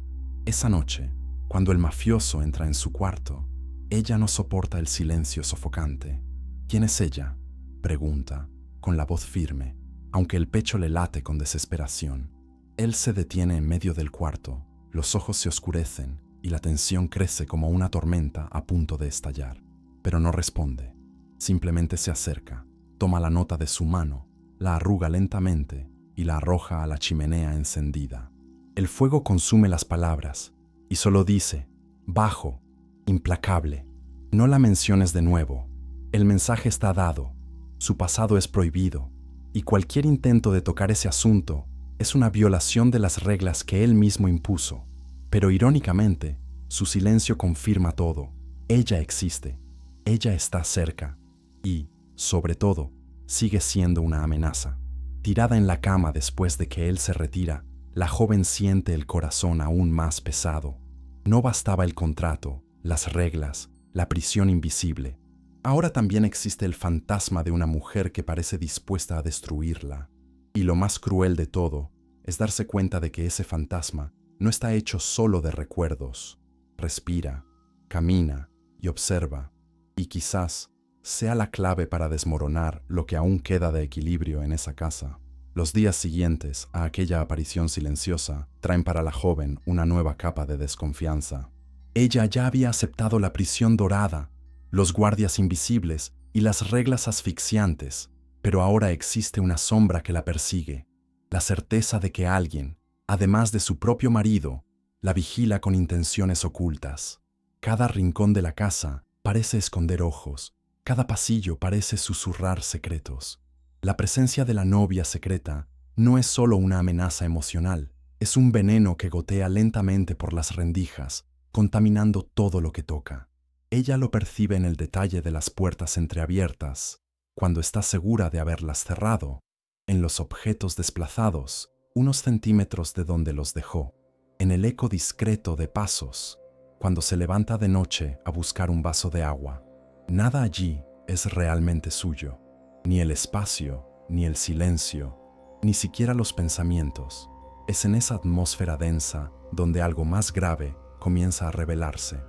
Esa noche, cuando el mafioso entra en su cuarto, ella no soporta el silencio sofocante. ¿Quién es ella?, pregunta, con la voz firme, aunque el pecho le late con desesperación. Él se detiene en medio del cuarto, los ojos se oscurecen y la tensión crece como una tormenta a punto de estallar. Pero no responde, simplemente se acerca, toma la nota de su mano, la arruga lentamente y la arroja a la chimenea encendida. El fuego consume las palabras y solo dice, bajo, implacable, no la menciones de nuevo. El mensaje está dado, su pasado es prohibido, y cualquier intento de tocar ese asunto es una violación de las reglas que él mismo impuso. Pero irónicamente, su silencio confirma todo. Ella existe, ella está cerca, y, sobre todo, sigue siendo una amenaza. Tirada en la cama después de que él se retira, la joven siente el corazón aún más pesado. No bastaba el contrato, las reglas, la prisión invisible. Ahora también existe el fantasma de una mujer que parece dispuesta a destruirla. Y lo más cruel de todo es darse cuenta de que ese fantasma no está hecho solo de recuerdos. Respira, camina y observa, y quizás sea la clave para desmoronar lo que aún queda de equilibrio en esa casa. Los días siguientes a aquella aparición silenciosa traen para la joven una nueva capa de desconfianza. Ella ya había aceptado la prisión dorada, los guardias invisibles y las reglas asfixiantes, pero ahora existe una sombra que la persigue, la certeza de que alguien, Además de su propio marido, la vigila con intenciones ocultas. Cada rincón de la casa parece esconder ojos, cada pasillo parece susurrar secretos. La presencia de la novia secreta no es solo una amenaza emocional, es un veneno que gotea lentamente por las rendijas, contaminando todo lo que toca. Ella lo percibe en el detalle de las puertas entreabiertas, cuando está segura de haberlas cerrado, en los objetos desplazados, unos centímetros de donde los dejó, en el eco discreto de pasos, cuando se levanta de noche a buscar un vaso de agua. Nada allí es realmente suyo, ni el espacio, ni el silencio, ni siquiera los pensamientos. Es en esa atmósfera densa donde algo más grave comienza a revelarse.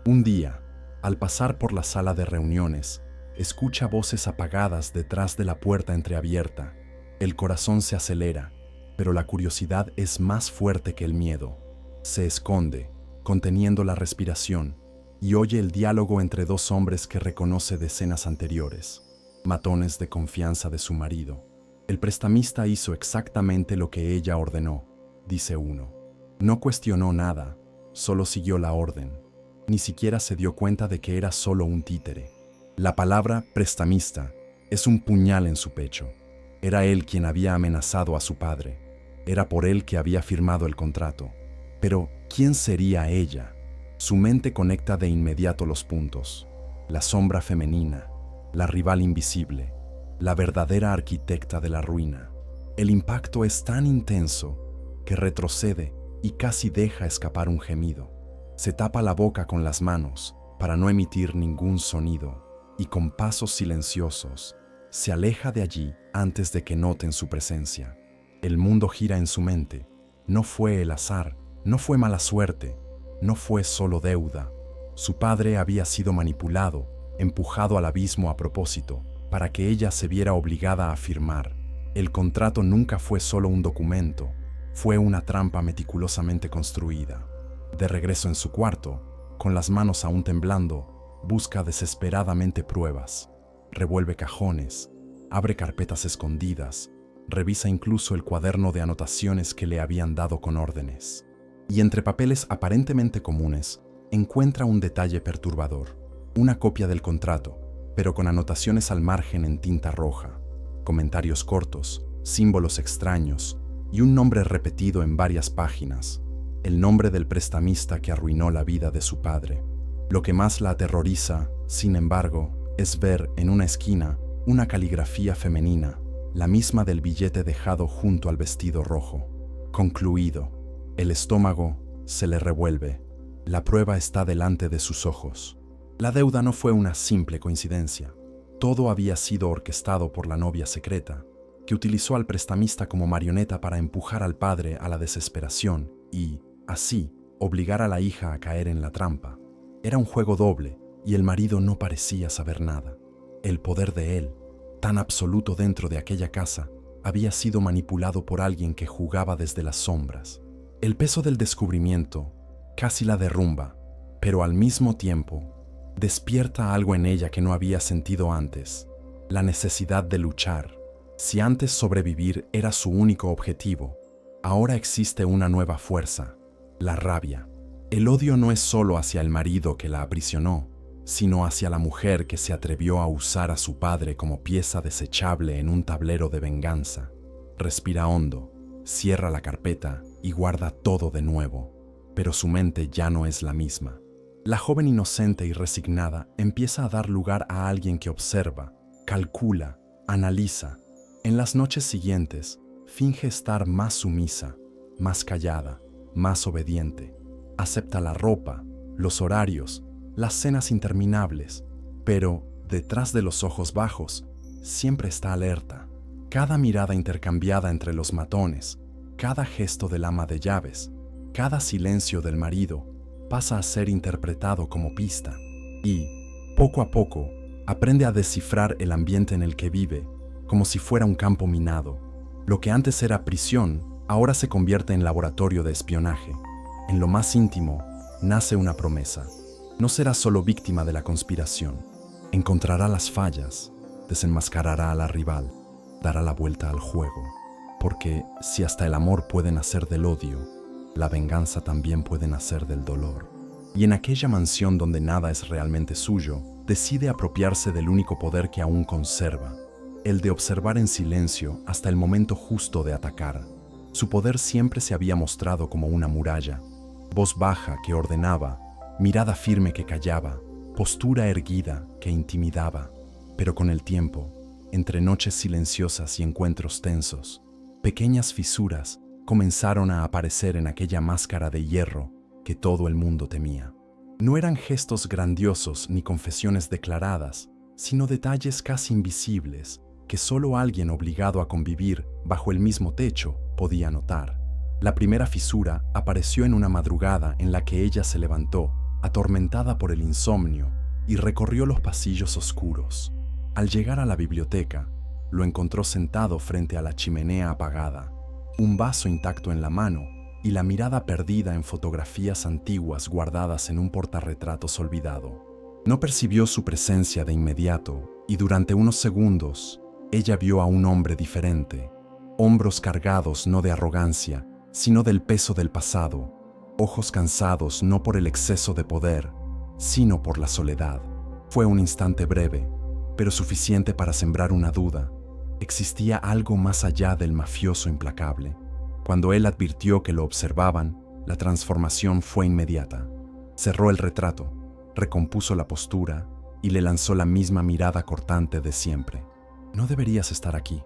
Un día, al pasar por la sala de reuniones, escucha voces apagadas detrás de la puerta entreabierta. El corazón se acelera, pero la curiosidad es más fuerte que el miedo. Se esconde, conteniendo la respiración, y oye el diálogo entre dos hombres que reconoce de escenas anteriores, matones de confianza de su marido. El prestamista hizo exactamente lo que ella ordenó, dice uno. No cuestionó nada, solo siguió la orden. Ni siquiera se dio cuenta de que era solo un títere. La palabra prestamista es un puñal en su pecho. Era él quien había amenazado a su padre. Era por él que había firmado el contrato. Pero, ¿quién sería ella? Su mente conecta de inmediato los puntos. La sombra femenina, la rival invisible, la verdadera arquitecta de la ruina. El impacto es tan intenso que retrocede y casi deja escapar un gemido. Se tapa la boca con las manos para no emitir ningún sonido y con pasos silenciosos se aleja de allí antes de que noten su presencia. El mundo gira en su mente. No fue el azar, no fue mala suerte, no fue solo deuda. Su padre había sido manipulado, empujado al abismo a propósito, para que ella se viera obligada a firmar. El contrato nunca fue solo un documento, fue una trampa meticulosamente construida. De regreso en su cuarto, con las manos aún temblando, busca desesperadamente pruebas. Revuelve cajones, abre carpetas escondidas, revisa incluso el cuaderno de anotaciones que le habían dado con órdenes. Y entre papeles aparentemente comunes, encuentra un detalle perturbador, una copia del contrato, pero con anotaciones al margen en tinta roja, comentarios cortos, símbolos extraños y un nombre repetido en varias páginas, el nombre del prestamista que arruinó la vida de su padre. Lo que más la aterroriza, sin embargo, es ver en una esquina una caligrafía femenina, la misma del billete dejado junto al vestido rojo. Concluido. El estómago se le revuelve. La prueba está delante de sus ojos. La deuda no fue una simple coincidencia. Todo había sido orquestado por la novia secreta, que utilizó al prestamista como marioneta para empujar al padre a la desesperación y, así, obligar a la hija a caer en la trampa. Era un juego doble y el marido no parecía saber nada. El poder de él, tan absoluto dentro de aquella casa, había sido manipulado por alguien que jugaba desde las sombras. El peso del descubrimiento casi la derrumba, pero al mismo tiempo despierta algo en ella que no había sentido antes, la necesidad de luchar. Si antes sobrevivir era su único objetivo, ahora existe una nueva fuerza, la rabia. El odio no es solo hacia el marido que la aprisionó, sino hacia la mujer que se atrevió a usar a su padre como pieza desechable en un tablero de venganza. Respira hondo, cierra la carpeta y guarda todo de nuevo, pero su mente ya no es la misma. La joven inocente y resignada empieza a dar lugar a alguien que observa, calcula, analiza. En las noches siguientes, finge estar más sumisa, más callada, más obediente. Acepta la ropa, los horarios, las cenas interminables, pero, detrás de los ojos bajos, siempre está alerta. Cada mirada intercambiada entre los matones, cada gesto del ama de llaves, cada silencio del marido, pasa a ser interpretado como pista. Y, poco a poco, aprende a descifrar el ambiente en el que vive, como si fuera un campo minado. Lo que antes era prisión, ahora se convierte en laboratorio de espionaje. En lo más íntimo, nace una promesa. No será solo víctima de la conspiración. Encontrará las fallas, desenmascarará a la rival, dará la vuelta al juego. Porque si hasta el amor puede nacer del odio, la venganza también puede nacer del dolor. Y en aquella mansión donde nada es realmente suyo, decide apropiarse del único poder que aún conserva, el de observar en silencio hasta el momento justo de atacar. Su poder siempre se había mostrado como una muralla, voz baja que ordenaba, mirada firme que callaba, postura erguida que intimidaba. Pero con el tiempo, entre noches silenciosas y encuentros tensos, pequeñas fisuras comenzaron a aparecer en aquella máscara de hierro que todo el mundo temía. No eran gestos grandiosos ni confesiones declaradas, sino detalles casi invisibles que solo alguien obligado a convivir bajo el mismo techo podía notar. La primera fisura apareció en una madrugada en la que ella se levantó, atormentada por el insomnio, y recorrió los pasillos oscuros. Al llegar a la biblioteca, lo encontró sentado frente a la chimenea apagada, un vaso intacto en la mano y la mirada perdida en fotografías antiguas guardadas en un portarretratos olvidado. No percibió su presencia de inmediato y durante unos segundos ella vio a un hombre diferente, hombros cargados no de arrogancia, sino del peso del pasado, ojos cansados no por el exceso de poder, sino por la soledad. Fue un instante breve, pero suficiente para sembrar una duda. Existía algo más allá del mafioso implacable. Cuando él advirtió que lo observaban, la transformación fue inmediata. Cerró el retrato, recompuso la postura y le lanzó la misma mirada cortante de siempre. «No deberías estar aquí».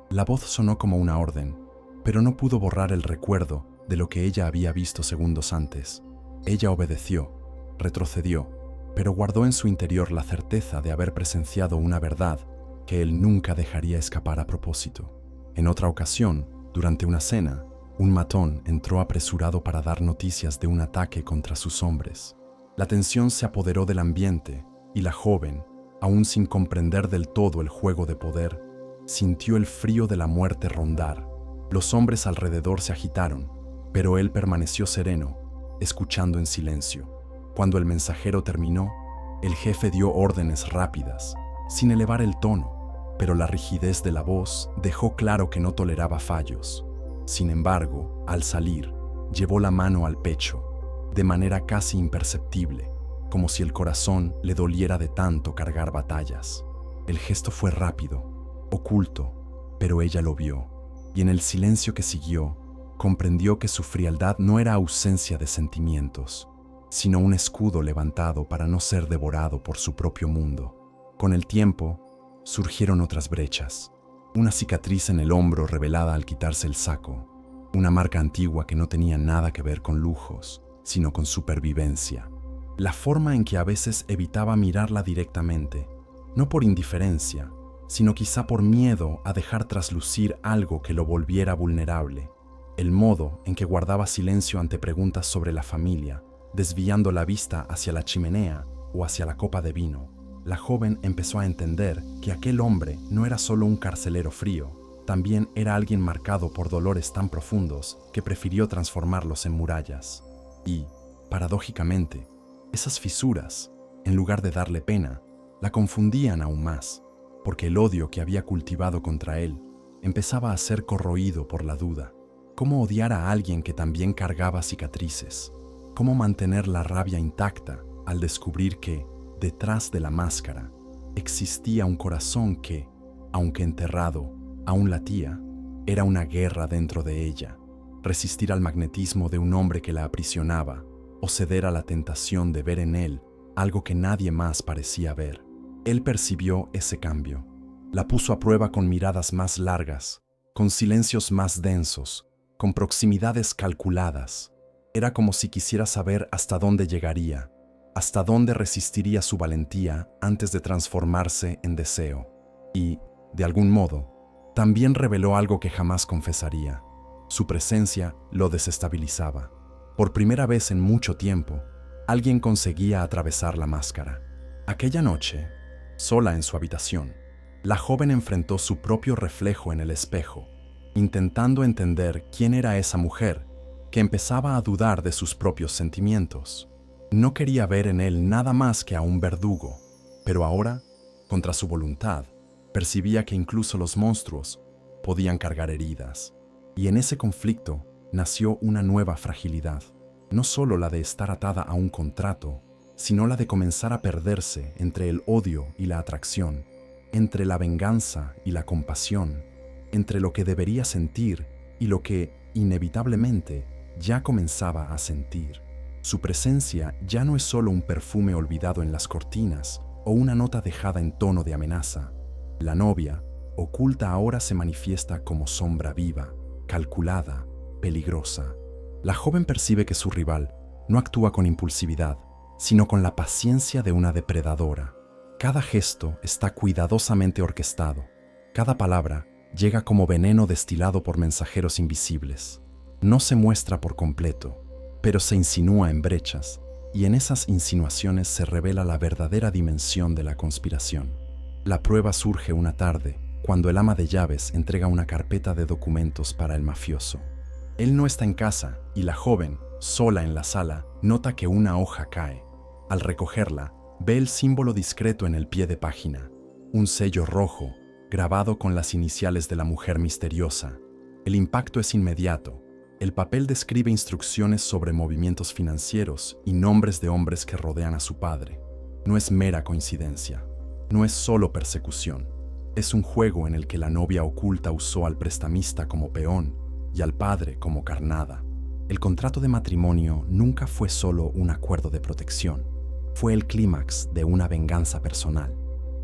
La voz sonó como una orden, pero no pudo borrar el recuerdo de lo que ella había visto segundos antes. Ella obedeció, retrocedió, pero guardó en su interior la certeza de haber presenciado una verdad que él nunca dejaría escapar a propósito. En otra ocasión, durante una cena, un matón entró apresurado para dar noticias de un ataque contra sus hombres. La tensión se apoderó del ambiente y la joven, aún sin comprender del todo el juego de poder, sintió el frío de la muerte rondar. Los hombres alrededor se agitaron, pero él permaneció sereno, escuchando en silencio. Cuando el mensajero terminó, el jefe dio órdenes rápidas, sin elevar el tono, pero la rigidez de la voz dejó claro que no toleraba fallos. Sin embargo, al salir, llevó la mano al pecho, de manera casi imperceptible, como si el corazón le doliera de tanto cargar batallas. El gesto fue rápido, oculto, pero ella lo vio, y en el silencio que siguió, comprendió que su frialdad no era ausencia de sentimientos, sino un escudo levantado para no ser devorado por su propio mundo. Con el tiempo, surgieron otras brechas. Una cicatriz en el hombro revelada al quitarse el saco, una marca antigua que no tenía nada que ver con lujos, sino con supervivencia. La forma en que a veces evitaba mirarla directamente, no por indiferencia, sino quizá por miedo a dejar traslucir algo que lo volviera vulnerable. El modo en que guardaba silencio ante preguntas sobre la familia, desviando la vista hacia la chimenea o hacia la copa de vino. La joven empezó a entender que aquel hombre no era solo un carcelero frío, también era alguien marcado por dolores tan profundos que prefirió transformarlos en murallas. Y, paradójicamente, esas fisuras, en lugar de darle pena, la confundían aún más, porque el odio que había cultivado contra él empezaba a ser corroído por la duda. ¿Cómo odiar a alguien que también cargaba cicatrices? ¿Cómo mantener la rabia intacta al descubrir que, detrás de la máscara, existía un corazón que, aunque enterrado, aún latía? Era una guerra dentro de ella, resistir al magnetismo de un hombre que la aprisionaba, o ceder a la tentación de ver en él algo que nadie más parecía ver. Él percibió ese cambio. La puso a prueba con miradas más largas, con silencios más densos, con proximidades calculadas. Era como si quisiera saber hasta dónde llegaría, hasta dónde resistiría su valentía antes de transformarse en deseo. Y, de algún modo, también reveló algo que jamás confesaría. Su presencia lo desestabilizaba. Por primera vez en mucho tiempo, alguien conseguía atravesar la máscara. Aquella noche, sola en su habitación, la joven enfrentó su propio reflejo en el espejo, intentando entender quién era esa mujer que empezaba a dudar de sus propios sentimientos. No quería ver en él nada más que a un verdugo, pero ahora, contra su voluntad, percibía que incluso los monstruos podían cargar heridas. Y en ese conflicto nació una nueva fragilidad, no solo la de estar atada a un contrato, sino la de comenzar a perderse entre el odio y la atracción, entre la venganza y la compasión, entre lo que debería sentir y lo que, inevitablemente, ya comenzaba a sentir. Su presencia ya no es solo un perfume olvidado en las cortinas o una nota dejada en tono de amenaza. La novia, oculta ahora, se manifiesta como sombra viva, calculada, peligrosa. La joven percibe que su rival no actúa con impulsividad, sino con la paciencia de una depredadora. Cada gesto está cuidadosamente orquestado. Cada palabra llega como veneno destilado por mensajeros invisibles. No se muestra por completo, pero se insinúa en brechas, y en esas insinuaciones se revela la verdadera dimensión de la conspiración. La prueba surge una tarde, cuando el ama de llaves entrega una carpeta de documentos para el mafioso. Él no está en casa y la joven, sola en la sala, nota que una hoja cae. Al recogerla, ve el símbolo discreto en el pie de página, un sello rojo, grabado con las iniciales de la mujer misteriosa. El impacto es inmediato. El papel describe instrucciones sobre movimientos financieros y nombres de hombres que rodean a su padre. No es mera coincidencia. No es solo persecución. Es un juego en el que la novia oculta usó al prestamista como peón y al padre como carnada. El contrato de matrimonio nunca fue solo un acuerdo de protección. Fue el clímax de una venganza personal.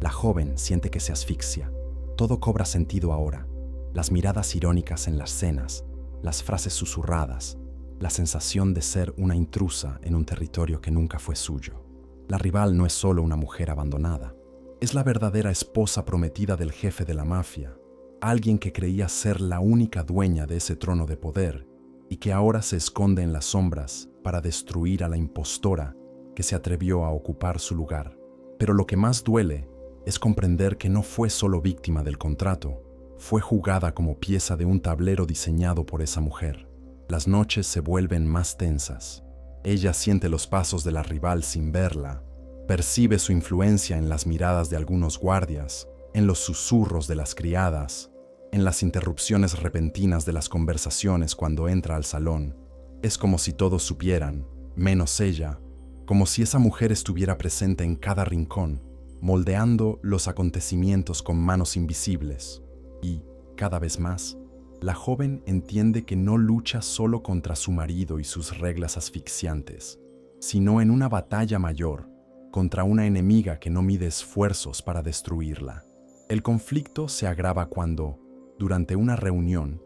La joven siente que se asfixia. Todo cobra sentido ahora. Las miradas irónicas en las cenas, las frases susurradas, la sensación de ser una intrusa en un territorio que nunca fue suyo. La rival no es solo una mujer abandonada. Es la verdadera esposa prometida del jefe de la mafia, alguien que creía ser la única dueña de ese trono de poder y que ahora se esconde en las sombras para destruir a la impostora que se atrevió a ocupar su lugar. Pero lo que más duele es comprender que no fue solo víctima del contrato, fue jugada como pieza de un tablero diseñado por esa mujer. Las noches se vuelven más tensas. Ella siente los pasos de la rival sin verla, percibe su influencia en las miradas de algunos guardias, en los susurros de las criadas, en las interrupciones repentinas de las conversaciones cuando entra al salón. Es como si todos supieran, menos ella, como si esa mujer estuviera presente en cada rincón, moldeando los acontecimientos con manos invisibles. Y, cada vez más, la joven entiende que no lucha solo contra su marido y sus reglas asfixiantes, sino en una batalla mayor, contra una enemiga que no mide esfuerzos para destruirla. El conflicto se agrava cuando, durante una reunión,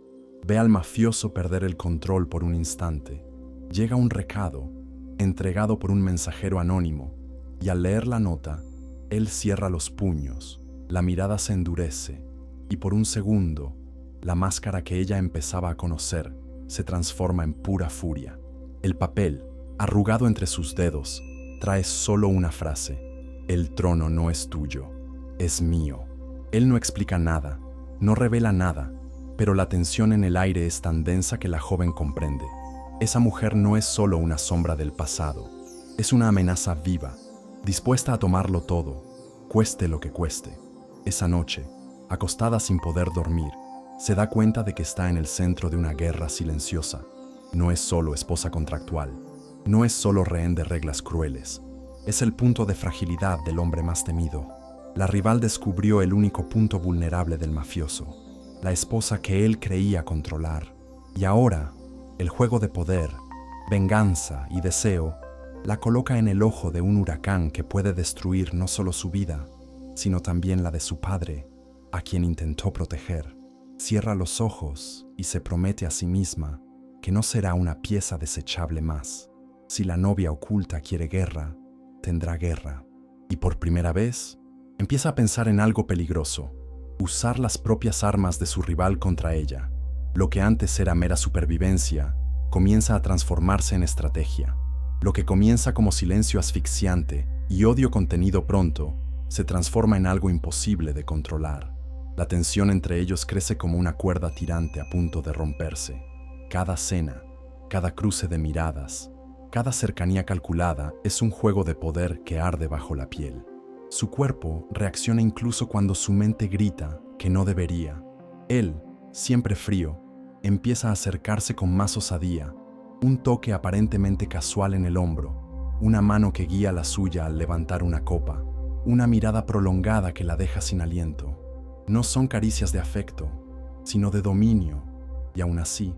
ve al mafioso perder el control por un instante. Llega un recado, entregado por un mensajero anónimo, y al leer la nota, él cierra los puños, la mirada se endurece, y por un segundo, la máscara que ella empezaba a conocer se transforma en pura furia. El papel, arrugado entre sus dedos, trae solo una frase: el trono no es tuyo, es mío. Él no explica nada, no revela nada, pero la tensión en el aire es tan densa que la joven comprende. Esa mujer no es solo una sombra del pasado, es una amenaza viva, dispuesta a tomarlo todo, cueste lo que cueste. Esa noche, acostada sin poder dormir, se da cuenta de que está en el centro de una guerra silenciosa. No es solo esposa contractual, no es solo rehén de reglas crueles, es el punto de fragilidad del hombre más temido. La rival descubrió el único punto vulnerable del mafioso, la esposa que él creía controlar. Y ahora, el juego de poder, venganza y deseo la coloca en el ojo de un huracán que puede destruir no solo su vida, sino también la de su padre, a quien intentó proteger. Cierra los ojos y se promete a sí misma que no será una pieza desechable más. Si la novia oculta quiere guerra, tendrá guerra. Y por primera vez, empieza a pensar en algo peligroso: usar las propias armas de su rival contra ella. Lo que antes era mera supervivencia, comienza a transformarse en estrategia. Lo que comienza como silencio asfixiante y odio contenido pronto, se transforma en algo imposible de controlar. La tensión entre ellos crece como una cuerda tirante a punto de romperse. Cada cena, cada cruce de miradas, cada cercanía calculada es un juego de poder que arde bajo la piel. Su cuerpo reacciona incluso cuando su mente grita que no debería. Él, siempre frío, empieza a acercarse con más osadía, un toque aparentemente casual en el hombro, una mano que guía la suya al levantar una copa, una mirada prolongada que la deja sin aliento. No son caricias de afecto, sino de dominio, y aún así,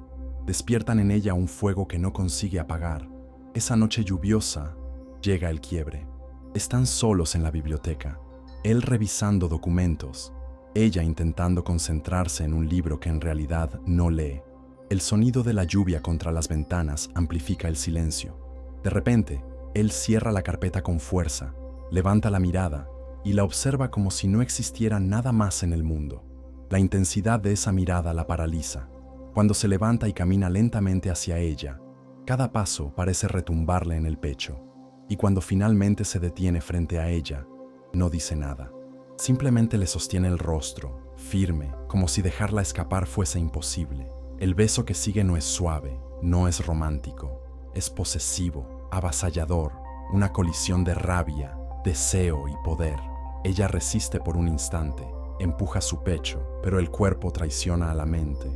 despiertan en ella un fuego que no consigue apagar. Esa noche lluviosa, llega el quiebre. Están solos en la biblioteca, él revisando documentos, ella intentando concentrarse en un libro que en realidad no lee. El sonido de la lluvia contra las ventanas amplifica el silencio. De repente, él cierra la carpeta con fuerza, levanta la mirada y la observa como si no existiera nada más en el mundo. La intensidad de esa mirada la paraliza. Cuando se levanta y camina lentamente hacia ella, cada paso parece retumbarle en el pecho. Y cuando finalmente se detiene frente a ella, no dice nada. Simplemente le sostiene el rostro, firme, como si dejarla escapar fuese imposible. El beso que sigue no es suave, no es romántico, es posesivo, avasallador, una colisión de rabia, deseo y poder. Ella resiste por un instante, empuja su pecho, pero el cuerpo traiciona a la mente.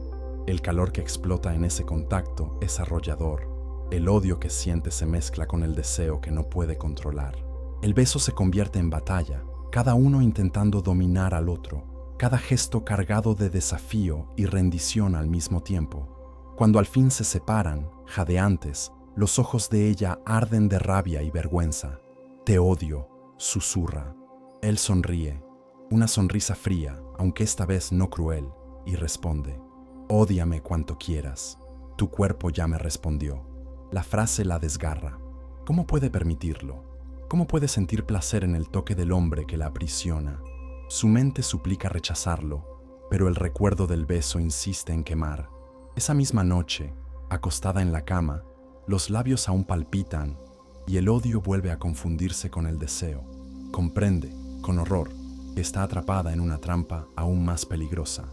El calor que explota en ese contacto es arrollador. El odio que siente se mezcla con el deseo que no puede controlar. El beso se convierte en batalla, cada uno intentando dominar al otro, cada gesto cargado de desafío y rendición al mismo tiempo. Cuando al fin se separan, jadeantes, los ojos de ella arden de rabia y vergüenza. «Te odio», susurra. Él sonríe, una sonrisa fría, aunque esta vez no cruel, y responde: «Ódiame cuanto quieras. Tu cuerpo ya me respondió». La frase la desgarra. ¿Cómo puede permitirlo? ¿Cómo puede sentir placer en el toque del hombre que la aprisiona? Su mente suplica rechazarlo, pero el recuerdo del beso insiste en quemar. Esa misma noche, acostada en la cama, los labios aún palpitan y el odio vuelve a confundirse con el deseo. Comprende, con horror, que está atrapada en una trampa aún más peligrosa.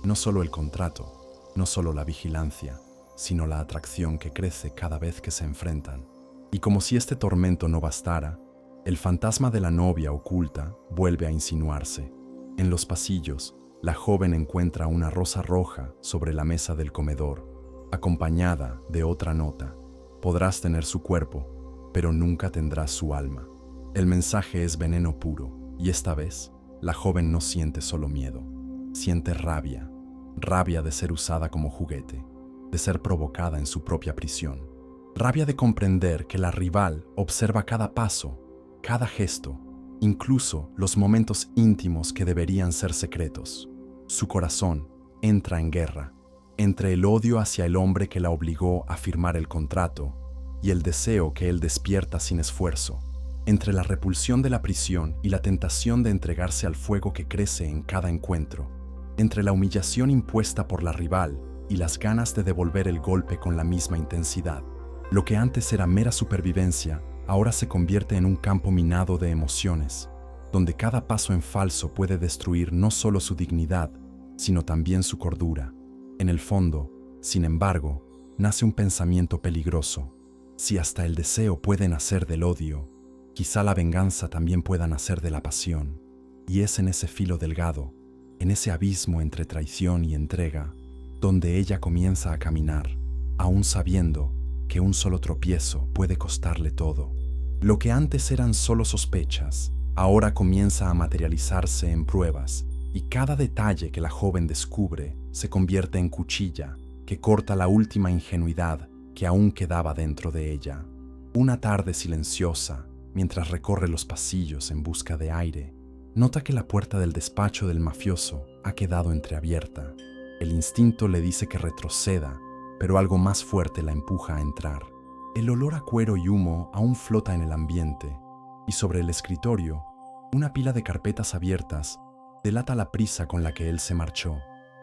No solo el contrato, no solo la vigilancia, sino la atracción que crece cada vez que se enfrentan. Y como si este tormento no bastara, el fantasma de la novia oculta vuelve a insinuarse. En los pasillos, la joven encuentra una rosa roja sobre la mesa del comedor, acompañada de otra nota: «Podrás tener su cuerpo, pero nunca tendrás su alma». El mensaje es veneno puro, y esta vez, la joven no siente solo miedo, siente rabia, rabia de ser usada como juguete, de ser provocada en su propia prisión. Rabia de comprender que la rival observa cada paso, cada gesto, incluso los momentos íntimos que deberían ser secretos. Su corazón entra en guerra entre el odio hacia el hombre que la obligó a firmar el contrato y el deseo que él despierta sin esfuerzo, entre la repulsión de la prisión y la tentación de entregarse al fuego que crece en cada encuentro, entre la humillación impuesta por la rival y las ganas de devolver el golpe con la misma intensidad. Lo que antes era mera supervivencia, ahora se convierte en un campo minado de emociones, donde cada paso en falso puede destruir no solo su dignidad, sino también su cordura. En el fondo, sin embargo, nace un pensamiento peligroso. Si hasta el deseo puede nacer del odio, quizá la venganza también pueda nacer de la pasión. Y es en ese filo delgado, en ese abismo entre traición y entrega, donde ella comienza a caminar, aún sabiendo que un solo tropiezo puede costarle todo. Lo que antes eran solo sospechas, ahora comienza a materializarse en pruebas, y cada detalle que la joven descubre se convierte en cuchilla que corta la última ingenuidad que aún quedaba dentro de ella. Una tarde silenciosa, mientras recorre los pasillos en busca de aire, nota que la puerta del despacho del mafioso ha quedado entreabierta. El instinto le dice que retroceda, pero algo más fuerte la empuja a entrar. El olor a cuero y humo aún flota en el ambiente, y sobre el escritorio, una pila de carpetas abiertas delata la prisa con la que él se marchó.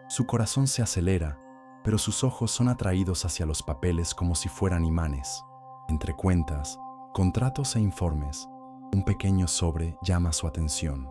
Su corazón se acelera, pero sus ojos son atraídos hacia los papeles como si fueran imanes. Entre cuentas, contratos e informes, un pequeño sobre llama su atención.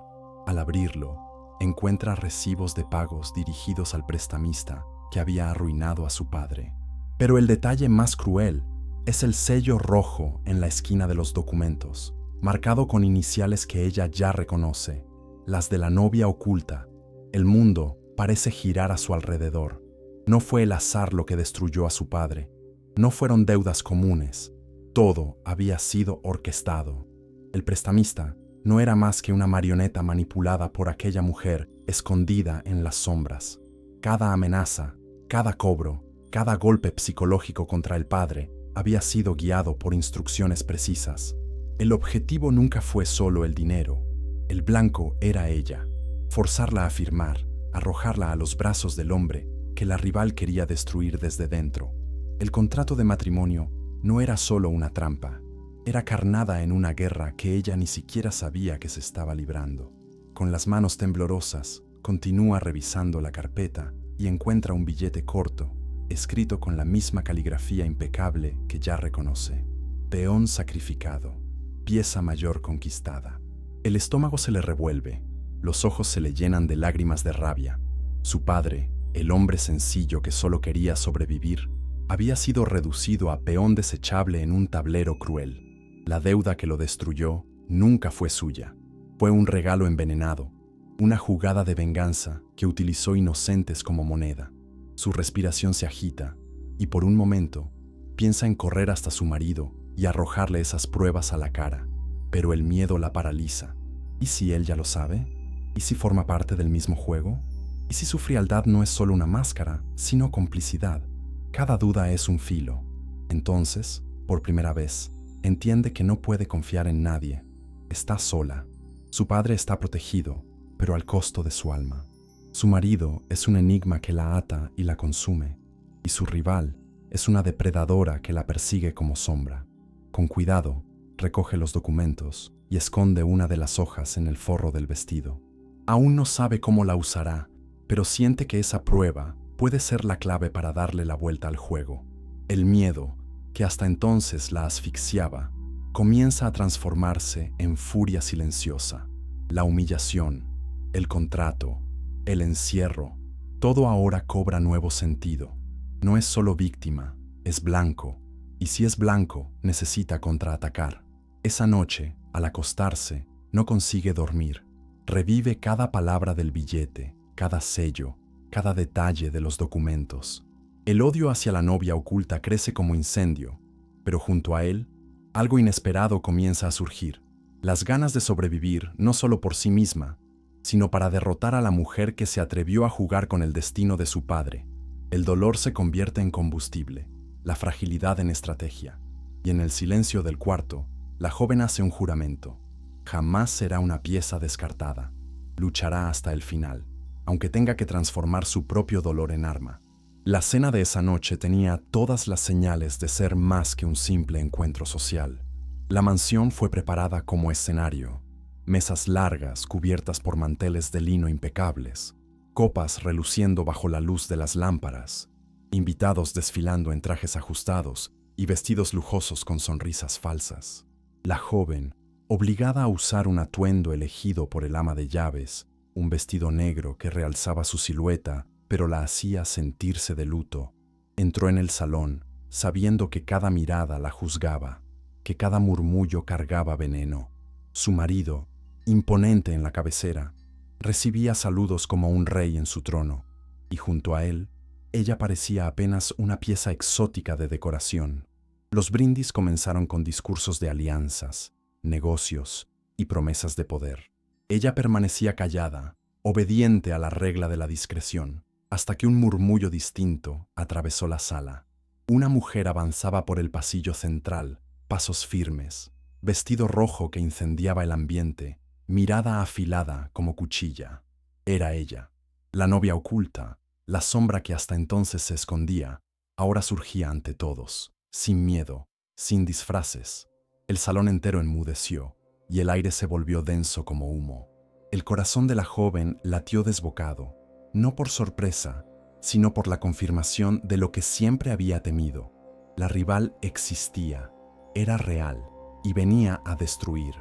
Al abrirlo, encuentra recibos de pagos dirigidos al prestamista que había arruinado a su padre. Pero el detalle más cruel es el sello rojo en la esquina de los documentos, marcado con iniciales que ella ya reconoce, las de la novia oculta. El mundo parece girar a su alrededor. No fue el azar lo que destruyó a su padre. No fueron deudas comunes. Todo había sido orquestado. El prestamista no era más que una marioneta manipulada por aquella mujer escondida en las sombras. Cada amenaza, cada cobro, cada golpe psicológico contra el padre había sido guiado por instrucciones precisas. El objetivo nunca fue solo el dinero. El blanco era ella. Forzarla a firmar, arrojarla a los brazos del hombre que la rival quería destruir desde dentro. El contrato de matrimonio no era solo una trampa, era carnada en una guerra que ella ni siquiera sabía que se estaba librando. Con las manos temblorosas, continúa revisando la carpeta y encuentra un billete corto, escrito con la misma caligrafía impecable que ya reconoce. Peón sacrificado, pieza mayor conquistada. El estómago se le revuelve, los ojos se le llenan de lágrimas de rabia. Su padre, el hombre sencillo que solo quería sobrevivir, había sido reducido a peón desechable en un tablero cruel. La deuda que lo destruyó nunca fue suya. Fue un regalo envenenado, una jugada de venganza que utilizó inocentes como moneda. Su respiración se agita y por un momento piensa en correr hasta su marido y arrojarle esas pruebas a la cara, pero el miedo la paraliza. ¿Y si él ya lo sabe? ¿Y si forma parte del mismo juego? ¿Y si su frialdad no es solo una máscara, sino complicidad? Cada duda es un filo. Entonces, por primera vez, entiende que no puede confiar en nadie. Está sola. Su padre está protegido, pero al costo de su alma. Su marido es un enigma que la ata y la consume, y su rival es una depredadora que la persigue como sombra. Con cuidado, recoge los documentos y esconde una de las hojas en el forro del vestido. Aún no sabe cómo la usará, pero siente que esa prueba puede ser la clave para darle la vuelta al juego. El miedo, que hasta entonces la asfixiaba, comienza a transformarse en furia silenciosa. La humillación, el contrato, el encierro, todo ahora cobra nuevo sentido. No es solo víctima, es blanco, y si es blanco, necesita contraatacar. Esa noche, al acostarse, no consigue dormir. Revive cada palabra del billete, cada sello, cada detalle de los documentos. El odio hacia la novia oculta crece como incendio, pero junto a él, algo inesperado comienza a surgir. Las ganas de sobrevivir no solo por sí misma, sino para derrotar a la mujer que se atrevió a jugar con el destino de su padre. El dolor se convierte en combustible, la fragilidad en estrategia, y en el silencio del cuarto, la joven hace un juramento. Jamás será una pieza descartada. Luchará hasta el final, aunque tenga que transformar su propio dolor en arma. La cena de esa noche tenía todas las señales de ser más que un simple encuentro social. La mansión fue preparada como escenario. Mesas largas cubiertas por manteles de lino impecables, copas reluciendo bajo la luz de las lámparas, invitados desfilando en trajes ajustados y vestidos lujosos con sonrisas falsas. La joven, obligada a usar un atuendo elegido por el ama de llaves, un vestido negro que realzaba su silueta, pero la hacía sentirse de luto, entró en el salón, sabiendo que cada mirada la juzgaba, que cada murmullo cargaba veneno. Su marido, imponente en la cabecera, recibía saludos como un rey en su trono, y junto a él, ella parecía apenas una pieza exótica de decoración. Los brindis comenzaron con discursos de alianzas, negocios y promesas de poder. Ella permanecía callada, obediente a la regla de la discreción, hasta que un murmullo distinto atravesó la sala. Una mujer avanzaba por el pasillo central, pasos firmes, vestido rojo que incendiaba el ambiente, mirada afilada como cuchilla. Era ella, la novia oculta, la sombra que hasta entonces se escondía, ahora surgía ante todos, sin miedo, sin disfraces. El salón entero enmudeció, y el aire se volvió denso como humo. El corazón de la joven latió desbocado, no por sorpresa, sino por la confirmación de lo que siempre había temido. La rival existía, era real, y venía a destruir.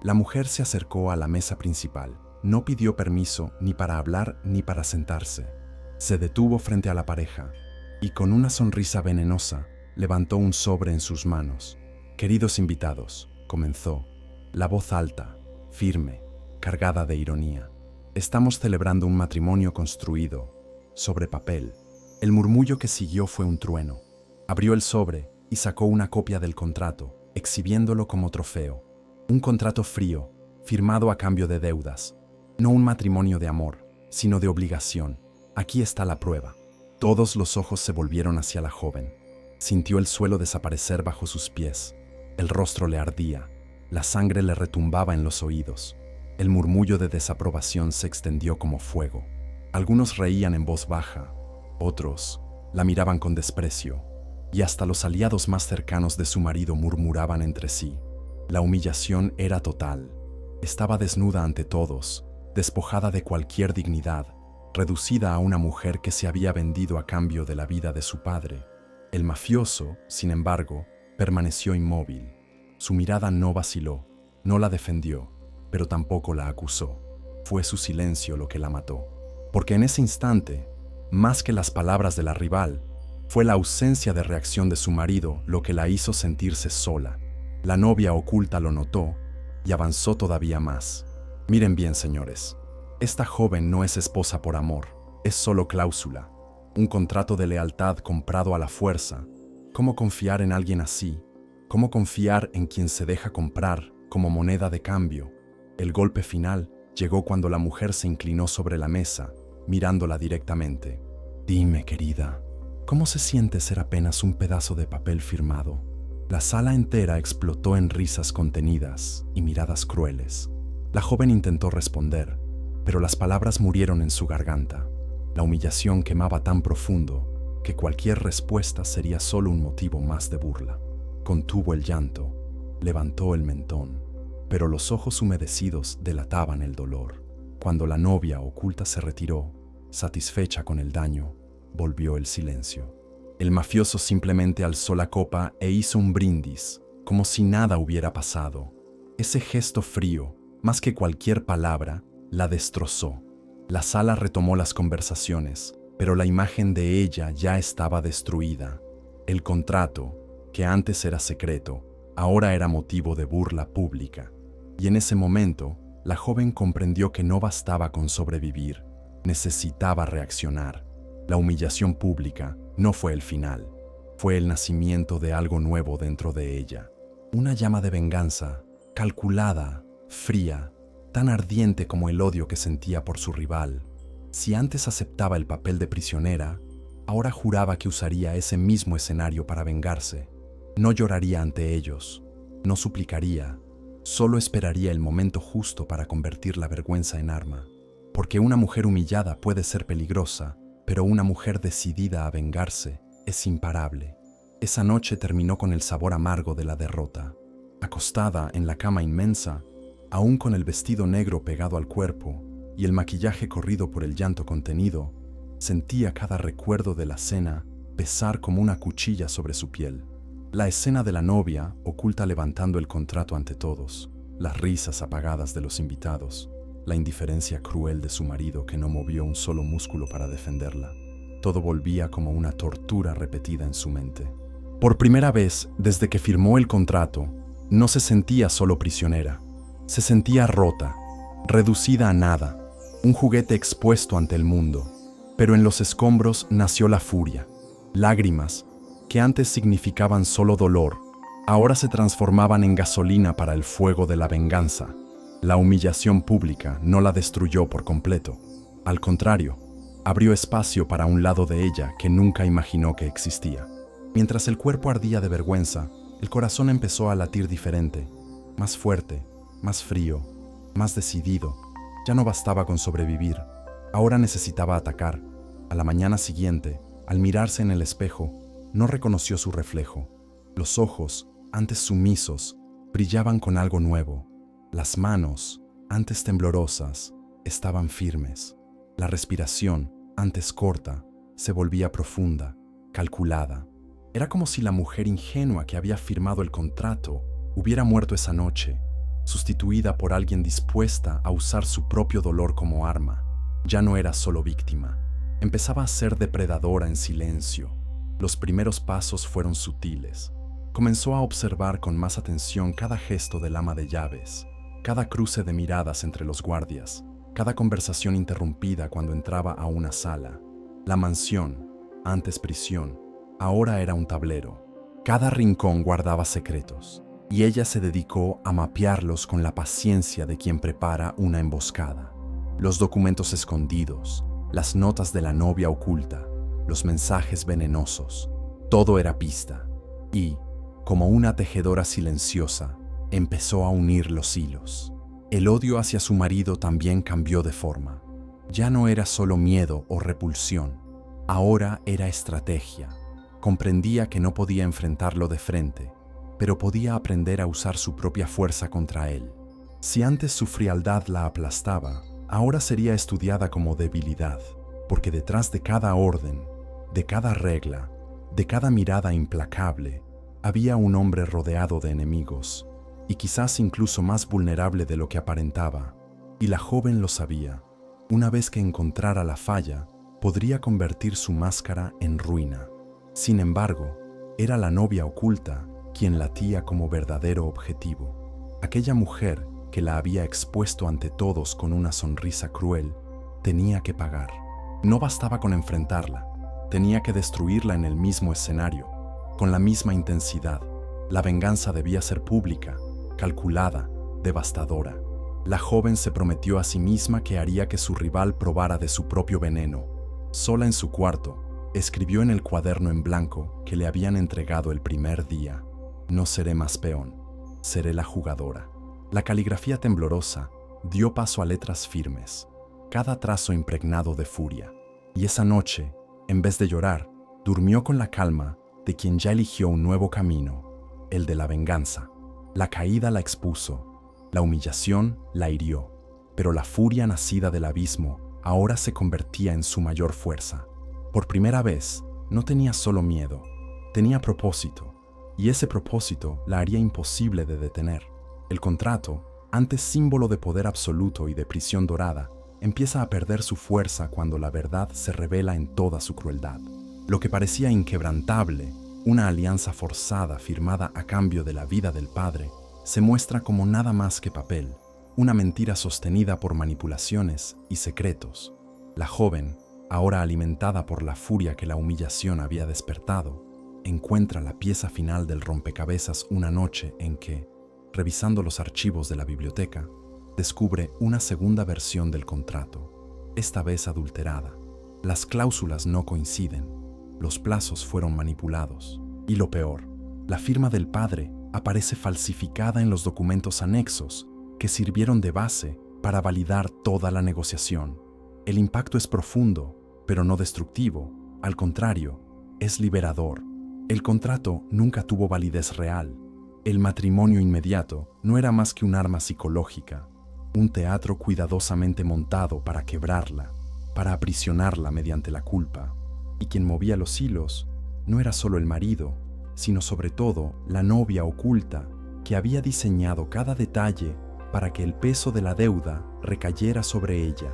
La mujer se acercó a la mesa principal, no pidió permiso ni para hablar ni para sentarse. Se detuvo frente a la pareja, y con una sonrisa venenosa, levantó un sobre en sus manos. «Queridos invitados», comenzó, la voz alta, firme, cargada de ironía. «Estamos celebrando un matrimonio construido sobre papel. El murmullo que siguió fue un trueno. Abrió el sobre y sacó una copia del contrato, exhibiéndolo como trofeo. Un contrato frío, firmado a cambio de deudas. No un matrimonio de amor, sino de obligación. Aquí está la prueba. Todos los ojos se volvieron hacia la joven. Sintió el suelo desaparecer bajo sus pies. El rostro le ardía. La sangre le retumbaba en los oídos. El murmullo de desaprobación se extendió como fuego. Algunos reían en voz baja, otros la miraban con desprecio, y hasta los aliados más cercanos de su marido murmuraban entre sí. La humillación era total. Estaba desnuda ante todos, despojada de cualquier dignidad, reducida a una mujer que se había vendido a cambio de la vida de su padre. El mafioso, sin embargo, permaneció inmóvil. Su mirada no vaciló, no la defendió, pero tampoco la acusó. Fue su silencio lo que la mató. Porque en ese instante, más que las palabras de la rival, fue la ausencia de reacción de su marido lo que la hizo sentirse sola. La novia oculta lo notó y avanzó todavía más. Miren bien, señores, esta joven no es esposa por amor, es solo cláusula, un contrato de lealtad comprado a la fuerza. ¿Cómo confiar en alguien así? ¿Cómo confiar en quien se deja comprar como moneda de cambio? El golpe final llegó cuando la mujer se inclinó sobre la mesa, mirándola directamente. Dime, querida, ¿cómo se siente ser apenas un pedazo de papel firmado? La sala entera explotó en risas contenidas y miradas crueles. La joven intentó responder, pero las palabras murieron en su garganta. La humillación quemaba tan profundo que cualquier respuesta sería solo un motivo más de burla. Contuvo el llanto, levantó el mentón, pero los ojos humedecidos delataban el dolor. Cuando la novia oculta se retiró, satisfecha con el daño, volvió el silencio. El mafioso simplemente alzó la copa e hizo un brindis, como si nada hubiera pasado. Ese gesto frío, más que cualquier palabra, la destrozó. La sala retomó las conversaciones, pero la imagen de ella ya estaba destruida. El contrato, que antes era secreto, ahora era motivo de burla pública. Y en ese momento, la joven comprendió que no bastaba con sobrevivir, necesitaba reaccionar. La humillación pública no fue el final, fue el nacimiento de algo nuevo dentro de ella. Una llama de venganza, calculada, fría, tan ardiente como el odio que sentía por su rival. Si antes aceptaba el papel de prisionera, ahora juraba que usaría ese mismo escenario para vengarse. No lloraría ante ellos, no suplicaría, solo esperaría el momento justo para convertir la vergüenza en arma. Porque una mujer humillada puede ser peligrosa, pero una mujer decidida a vengarse es imparable. Esa noche terminó con el sabor amargo de la derrota. Acostada en la cama inmensa, aún con el vestido negro pegado al cuerpo y el maquillaje corrido por el llanto contenido, sentía cada recuerdo de la cena pesar como una cuchilla sobre su piel. La escena de la novia, oculta levantando el contrato ante todos, las risas apagadas de los invitados, la indiferencia cruel de su marido que no movió un solo músculo para defenderla. Todo volvía como una tortura repetida en su mente. Por primera vez, desde que firmó el contrato, no se sentía solo prisionera. Se sentía rota, reducida a nada, un juguete expuesto ante el mundo. Pero en los escombros nació la furia. Lágrimas, que antes significaban solo dolor, ahora se transformaban en gasolina para el fuego de la venganza. La humillación pública no la destruyó por completo. Al contrario, abrió espacio para un lado de ella que nunca imaginó que existía. Mientras el cuerpo ardía de vergüenza, el corazón empezó a latir diferente, más fuerte, más frío, más decidido. Ya no bastaba con sobrevivir, ahora necesitaba atacar. A la mañana siguiente, al mirarse en el espejo, no reconoció su reflejo. Los ojos, antes sumisos, brillaban con algo nuevo. Las manos, antes temblorosas, estaban firmes. La respiración, antes corta, se volvía profunda, calculada. Era como si la mujer ingenua que había firmado el contrato hubiera muerto esa noche, sustituida por alguien dispuesta a usar su propio dolor como arma. Ya no era solo víctima, empezaba a ser depredadora en silencio. Los primeros pasos fueron sutiles. Comenzó a observar con más atención cada gesto del ama de llaves, cada cruce de miradas entre los guardias, cada conversación interrumpida cuando entraba a una sala. La mansión, antes prisión, ahora era un tablero. Cada rincón guardaba secretos, y ella se dedicó a mapearlos con la paciencia de quien prepara una emboscada. Los documentos escondidos, las notas de la novia oculta, los mensajes venenosos, todo era pista. Y, como una tejedora silenciosa, empezó a unir los hilos. El odio hacia su marido también cambió de forma. Ya no era solo miedo o repulsión, ahora era estrategia. Comprendía que no podía enfrentarlo de frente, pero podía aprender a usar su propia fuerza contra él. Si antes su frialdad la aplastaba, ahora sería estudiada como debilidad, porque detrás de cada orden, de cada regla, de cada mirada implacable, había un hombre rodeado de enemigos, y quizás incluso más vulnerable de lo que aparentaba, y la joven lo sabía. Una vez que encontrara la falla, podría convertir su máscara en ruina. Sin embargo, era la novia oculta quien latía como verdadero objetivo. Aquella mujer que la había expuesto ante todos con una sonrisa cruel, tenía que pagar. No bastaba con enfrentarla, tenía que destruirla en el mismo escenario, con la misma intensidad. La venganza debía ser pública, calculada, devastadora. La joven se prometió a sí misma que haría que su rival probara de su propio veneno. Sola en su cuarto, escribió en el cuaderno en blanco que le habían entregado el primer día: no seré más peón, seré la jugadora. La caligrafía temblorosa dio paso a letras firmes, cada trazo impregnado de furia. Y esa noche, en vez de llorar, durmió con la calma de quien ya eligió un nuevo camino, el de la venganza. La caída la expuso, la humillación la hirió, pero la furia nacida del abismo ahora se convertía en su mayor fuerza. Por primera vez, no tenía solo miedo, tenía propósito, y ese propósito la haría imposible de detener. El contrato, antes símbolo de poder absoluto y de prisión dorada, empieza a perder su fuerza cuando la verdad se revela en toda su crueldad. Lo que parecía inquebrantable, una alianza forzada firmada a cambio de la vida del padre, se muestra como nada más que papel, una mentira sostenida por manipulaciones y secretos. La joven, ahora alimentada por la furia que la humillación había despertado, encuentra la pieza final del rompecabezas una noche en que, revisando los archivos de la biblioteca, descubre una segunda versión del contrato, esta vez adulterada. Las cláusulas no coinciden, los plazos fueron manipulados, y lo peor, la firma del padre aparece falsificada en los documentos anexos que sirvieron de base para validar toda la negociación. El impacto es profundo, pero no destructivo, al contrario, es liberador. El contrato nunca tuvo validez real. El matrimonio inmediato no era más que un arma psicológica, un teatro cuidadosamente montado para quebrarla, para aprisionarla mediante la culpa. Y quien movía los hilos no era solo el marido, sino sobre todo la novia oculta que había diseñado cada detalle para que el peso de la deuda recayera sobre ella.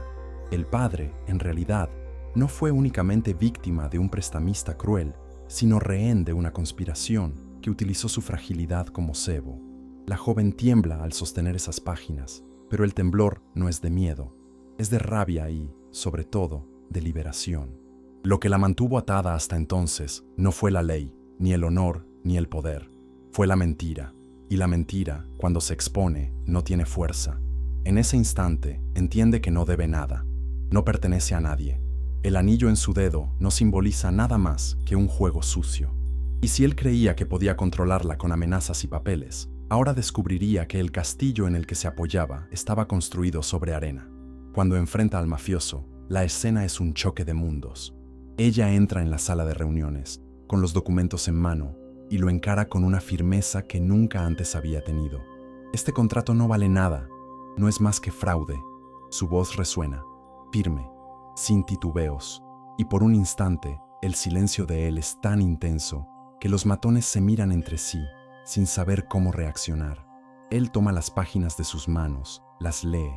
El padre, en realidad, no fue únicamente víctima de un prestamista cruel, sino rehén de una conspiración que utilizó su fragilidad como cebo. La joven tiembla al sostener esas páginas, pero el temblor no es de miedo, es de rabia y, sobre todo, de liberación. Lo que la mantuvo atada hasta entonces no fue la ley, ni el honor, ni el poder. Fue la mentira. Y la mentira, cuando se expone, no tiene fuerza. En ese instante, entiende que no debe nada. No pertenece a nadie. El anillo en su dedo no simboliza nada más que un juego sucio. Y si él creía que podía controlarla con amenazas y papeles, ahora descubriría que el castillo en el que se apoyaba estaba construido sobre arena. Cuando enfrenta al mafioso, la escena es un choque de mundos. Ella entra en la sala de reuniones, con los documentos en mano, y lo encara con una firmeza que nunca antes había tenido. Este contrato no vale nada, no es más que fraude. Su voz resuena, firme, sin titubeos, y por un instante, el silencio de él es tan intenso que los matones se miran entre sí, sin saber cómo reaccionar. Él toma las páginas de sus manos, las lee,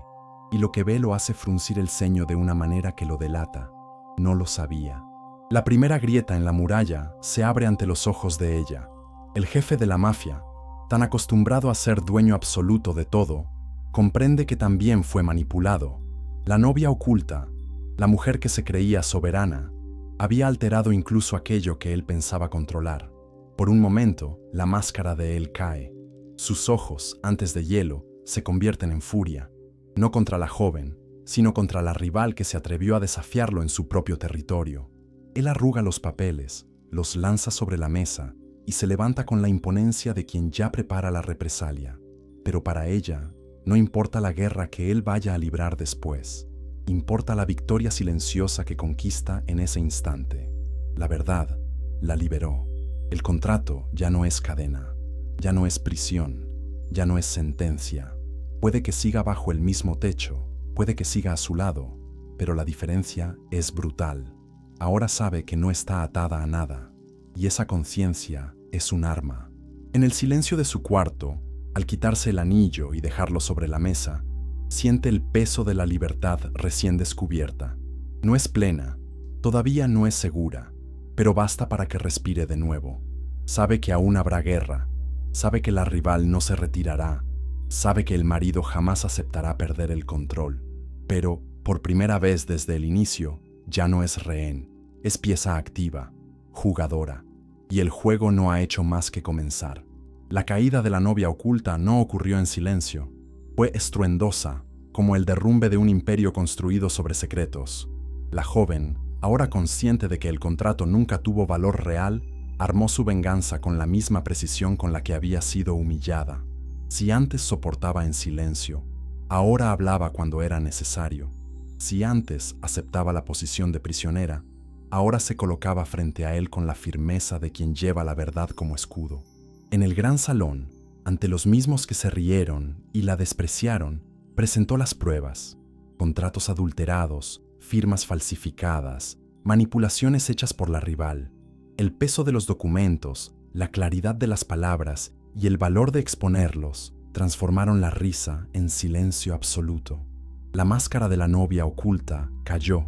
y lo que ve lo hace fruncir el ceño de una manera que lo delata. No lo sabía. La primera grieta en la muralla se abre ante los ojos de ella. El jefe de la mafia, tan acostumbrado a ser dueño absoluto de todo, comprende que también fue manipulado. La novia oculta, la mujer que se creía soberana, Había alterado incluso aquello que él pensaba controlar. Por un momento, la máscara de él cae. Sus ojos, antes de hielo, se convierten en furia, no contra la joven, sino contra la rival que se atrevió a desafiarlo en su propio territorio. Él arruga los papeles, los lanza sobre la mesa y se levanta con la imponencia de quien ya prepara la represalia. Pero para ella, no importa la guerra que él vaya a librar después. Importa la victoria silenciosa que conquista en ese instante. La verdad la liberó. El contrato ya no es cadena, ya no es prisión, ya no es sentencia. Puede que siga bajo el mismo techo, puede que siga a su lado, pero la diferencia es brutal. Ahora sabe que no está atada a nada, y esa conciencia es un arma. En el silencio de su cuarto, al quitarse el anillo y dejarlo sobre la mesa, siente el peso de la libertad recién descubierta. No es plena, todavía no es segura, pero basta para que respire de nuevo. Sabe que aún habrá guerra, sabe que la rival no se retirará, sabe que el marido jamás aceptará perder el control. Pero, por primera vez desde el inicio, ya no es rehén, es pieza activa, jugadora, y el juego no ha hecho más que comenzar. La caída de la novia oculta no ocurrió en silencio. Fue estruendosa, como el derrumbe de un imperio construido sobre secretos. La joven, ahora consciente de que el contrato nunca tuvo valor real, armó su venganza con la misma precisión con la que había sido humillada. Si antes soportaba en silencio, ahora hablaba cuando era necesario. Si antes aceptaba la posición de prisionera, ahora se colocaba frente a él con la firmeza de quien lleva la verdad como escudo. En el gran salón, ante los mismos que se rieron y la despreciaron, presentó las pruebas: contratos adulterados, firmas falsificadas, manipulaciones hechas por la rival. El peso de los documentos, la claridad de las palabras y el valor de exponerlos transformaron la risa en silencio absoluto. La máscara de la novia oculta cayó,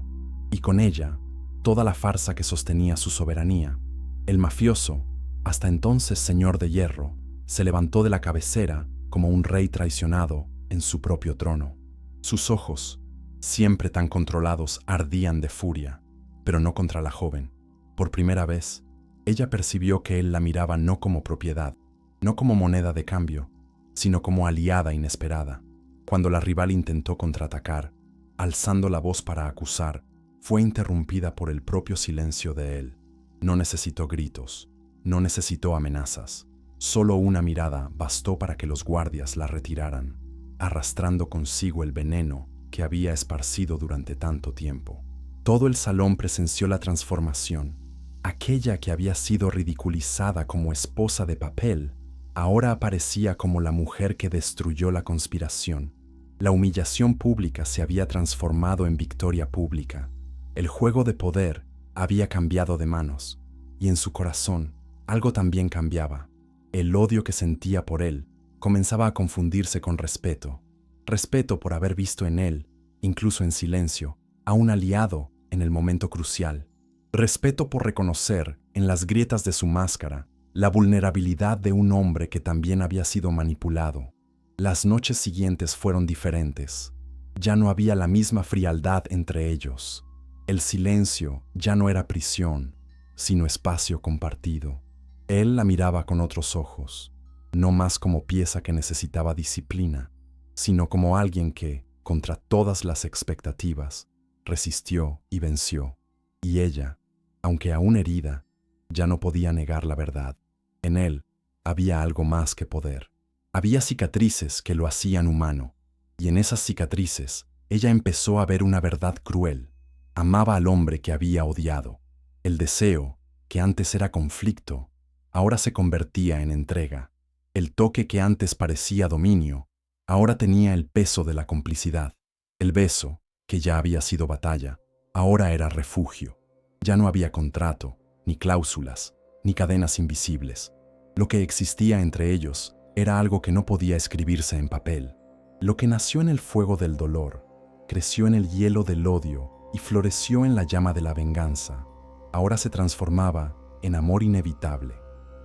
y con ella, toda la farsa que sostenía su soberanía. El mafioso, hasta entonces señor de hierro, se levantó de la cabecera como un rey traicionado en su propio trono. Sus ojos, siempre tan controlados, ardían de furia, pero no contra la joven. Por primera vez, ella percibió que él la miraba no como propiedad, no como moneda de cambio, sino como aliada inesperada. Cuando la rival intentó contraatacar, alzando la voz para acusar, fue interrumpida por el propio silencio de él. No necesitó gritos, no necesitó amenazas. Solo una mirada bastó para que los guardias la retiraran, arrastrando consigo el veneno que había esparcido durante tanto tiempo. Todo el salón presenció la transformación. Aquella que había sido ridiculizada como esposa de papel, ahora aparecía como la mujer que destruyó la conspiración. La humillación pública se había transformado en victoria pública. El juego de poder había cambiado de manos, y en su corazón algo también cambiaba. El odio que sentía por él comenzaba a confundirse con respeto. Respeto por haber visto en él, incluso en silencio, a un aliado en el momento crucial. Respeto por reconocer, en las grietas de su máscara, la vulnerabilidad de un hombre que también había sido manipulado. Las noches siguientes fueron diferentes. Ya no había la misma frialdad entre ellos. El silencio ya no era prisión, sino espacio compartido. Él la miraba con otros ojos, no más como pieza que necesitaba disciplina, sino como alguien que, contra todas las expectativas, resistió y venció. Y ella, aunque aún herida, ya no podía negar la verdad. En él había algo más que poder. Había cicatrices que lo hacían humano, y en esas cicatrices ella empezó a ver una verdad cruel. Amaba al hombre que había odiado. El deseo, que antes era conflicto, ahora se convertía en entrega. El toque que antes parecía dominio, ahora tenía el peso de la complicidad. El beso, que ya había sido batalla, ahora era refugio. Ya no había contrato, ni cláusulas, ni cadenas invisibles. Lo que existía entre ellos era algo que no podía escribirse en papel. Lo que nació en el fuego del dolor, creció en el hielo del odio y floreció en la llama de la venganza, ahora se transformaba en amor inevitable.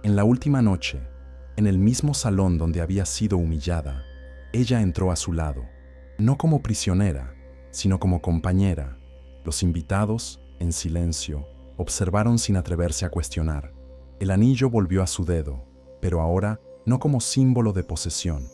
En la última noche, en el mismo salón donde había sido humillada, ella entró a su lado, no como prisionera, sino como compañera. Los invitados, en silencio, Observaron sin atreverse a cuestionar. El anillo volvió a su dedo, pero ahora no como símbolo de posesión.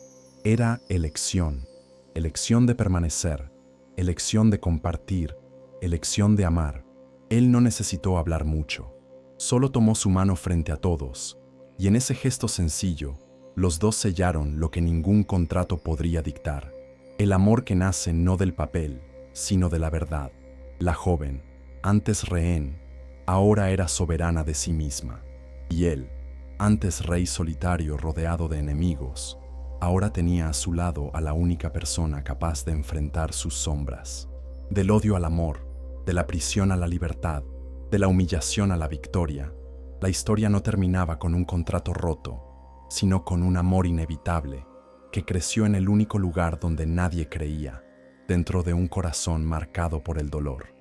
Era elección, elección de permanecer, elección de compartir, elección de amar. Él no necesitó hablar mucho, solo tomó su mano frente a todos, y en ese gesto sencillo, los dos sellaron lo que ningún contrato podría dictar: el amor que nace no del papel, sino de la verdad. La joven, antes rehén, ahora era soberana de sí misma, y él, antes rey solitario rodeado de enemigos, ahora tenía a su lado a la única persona capaz de enfrentar sus sombras. Del odio al amor, de la prisión a la libertad, de la humillación a la victoria, la historia no terminaba con un contrato roto, sino con un amor inevitable que creció en el único lugar donde nadie creía, dentro de un corazón marcado por el dolor.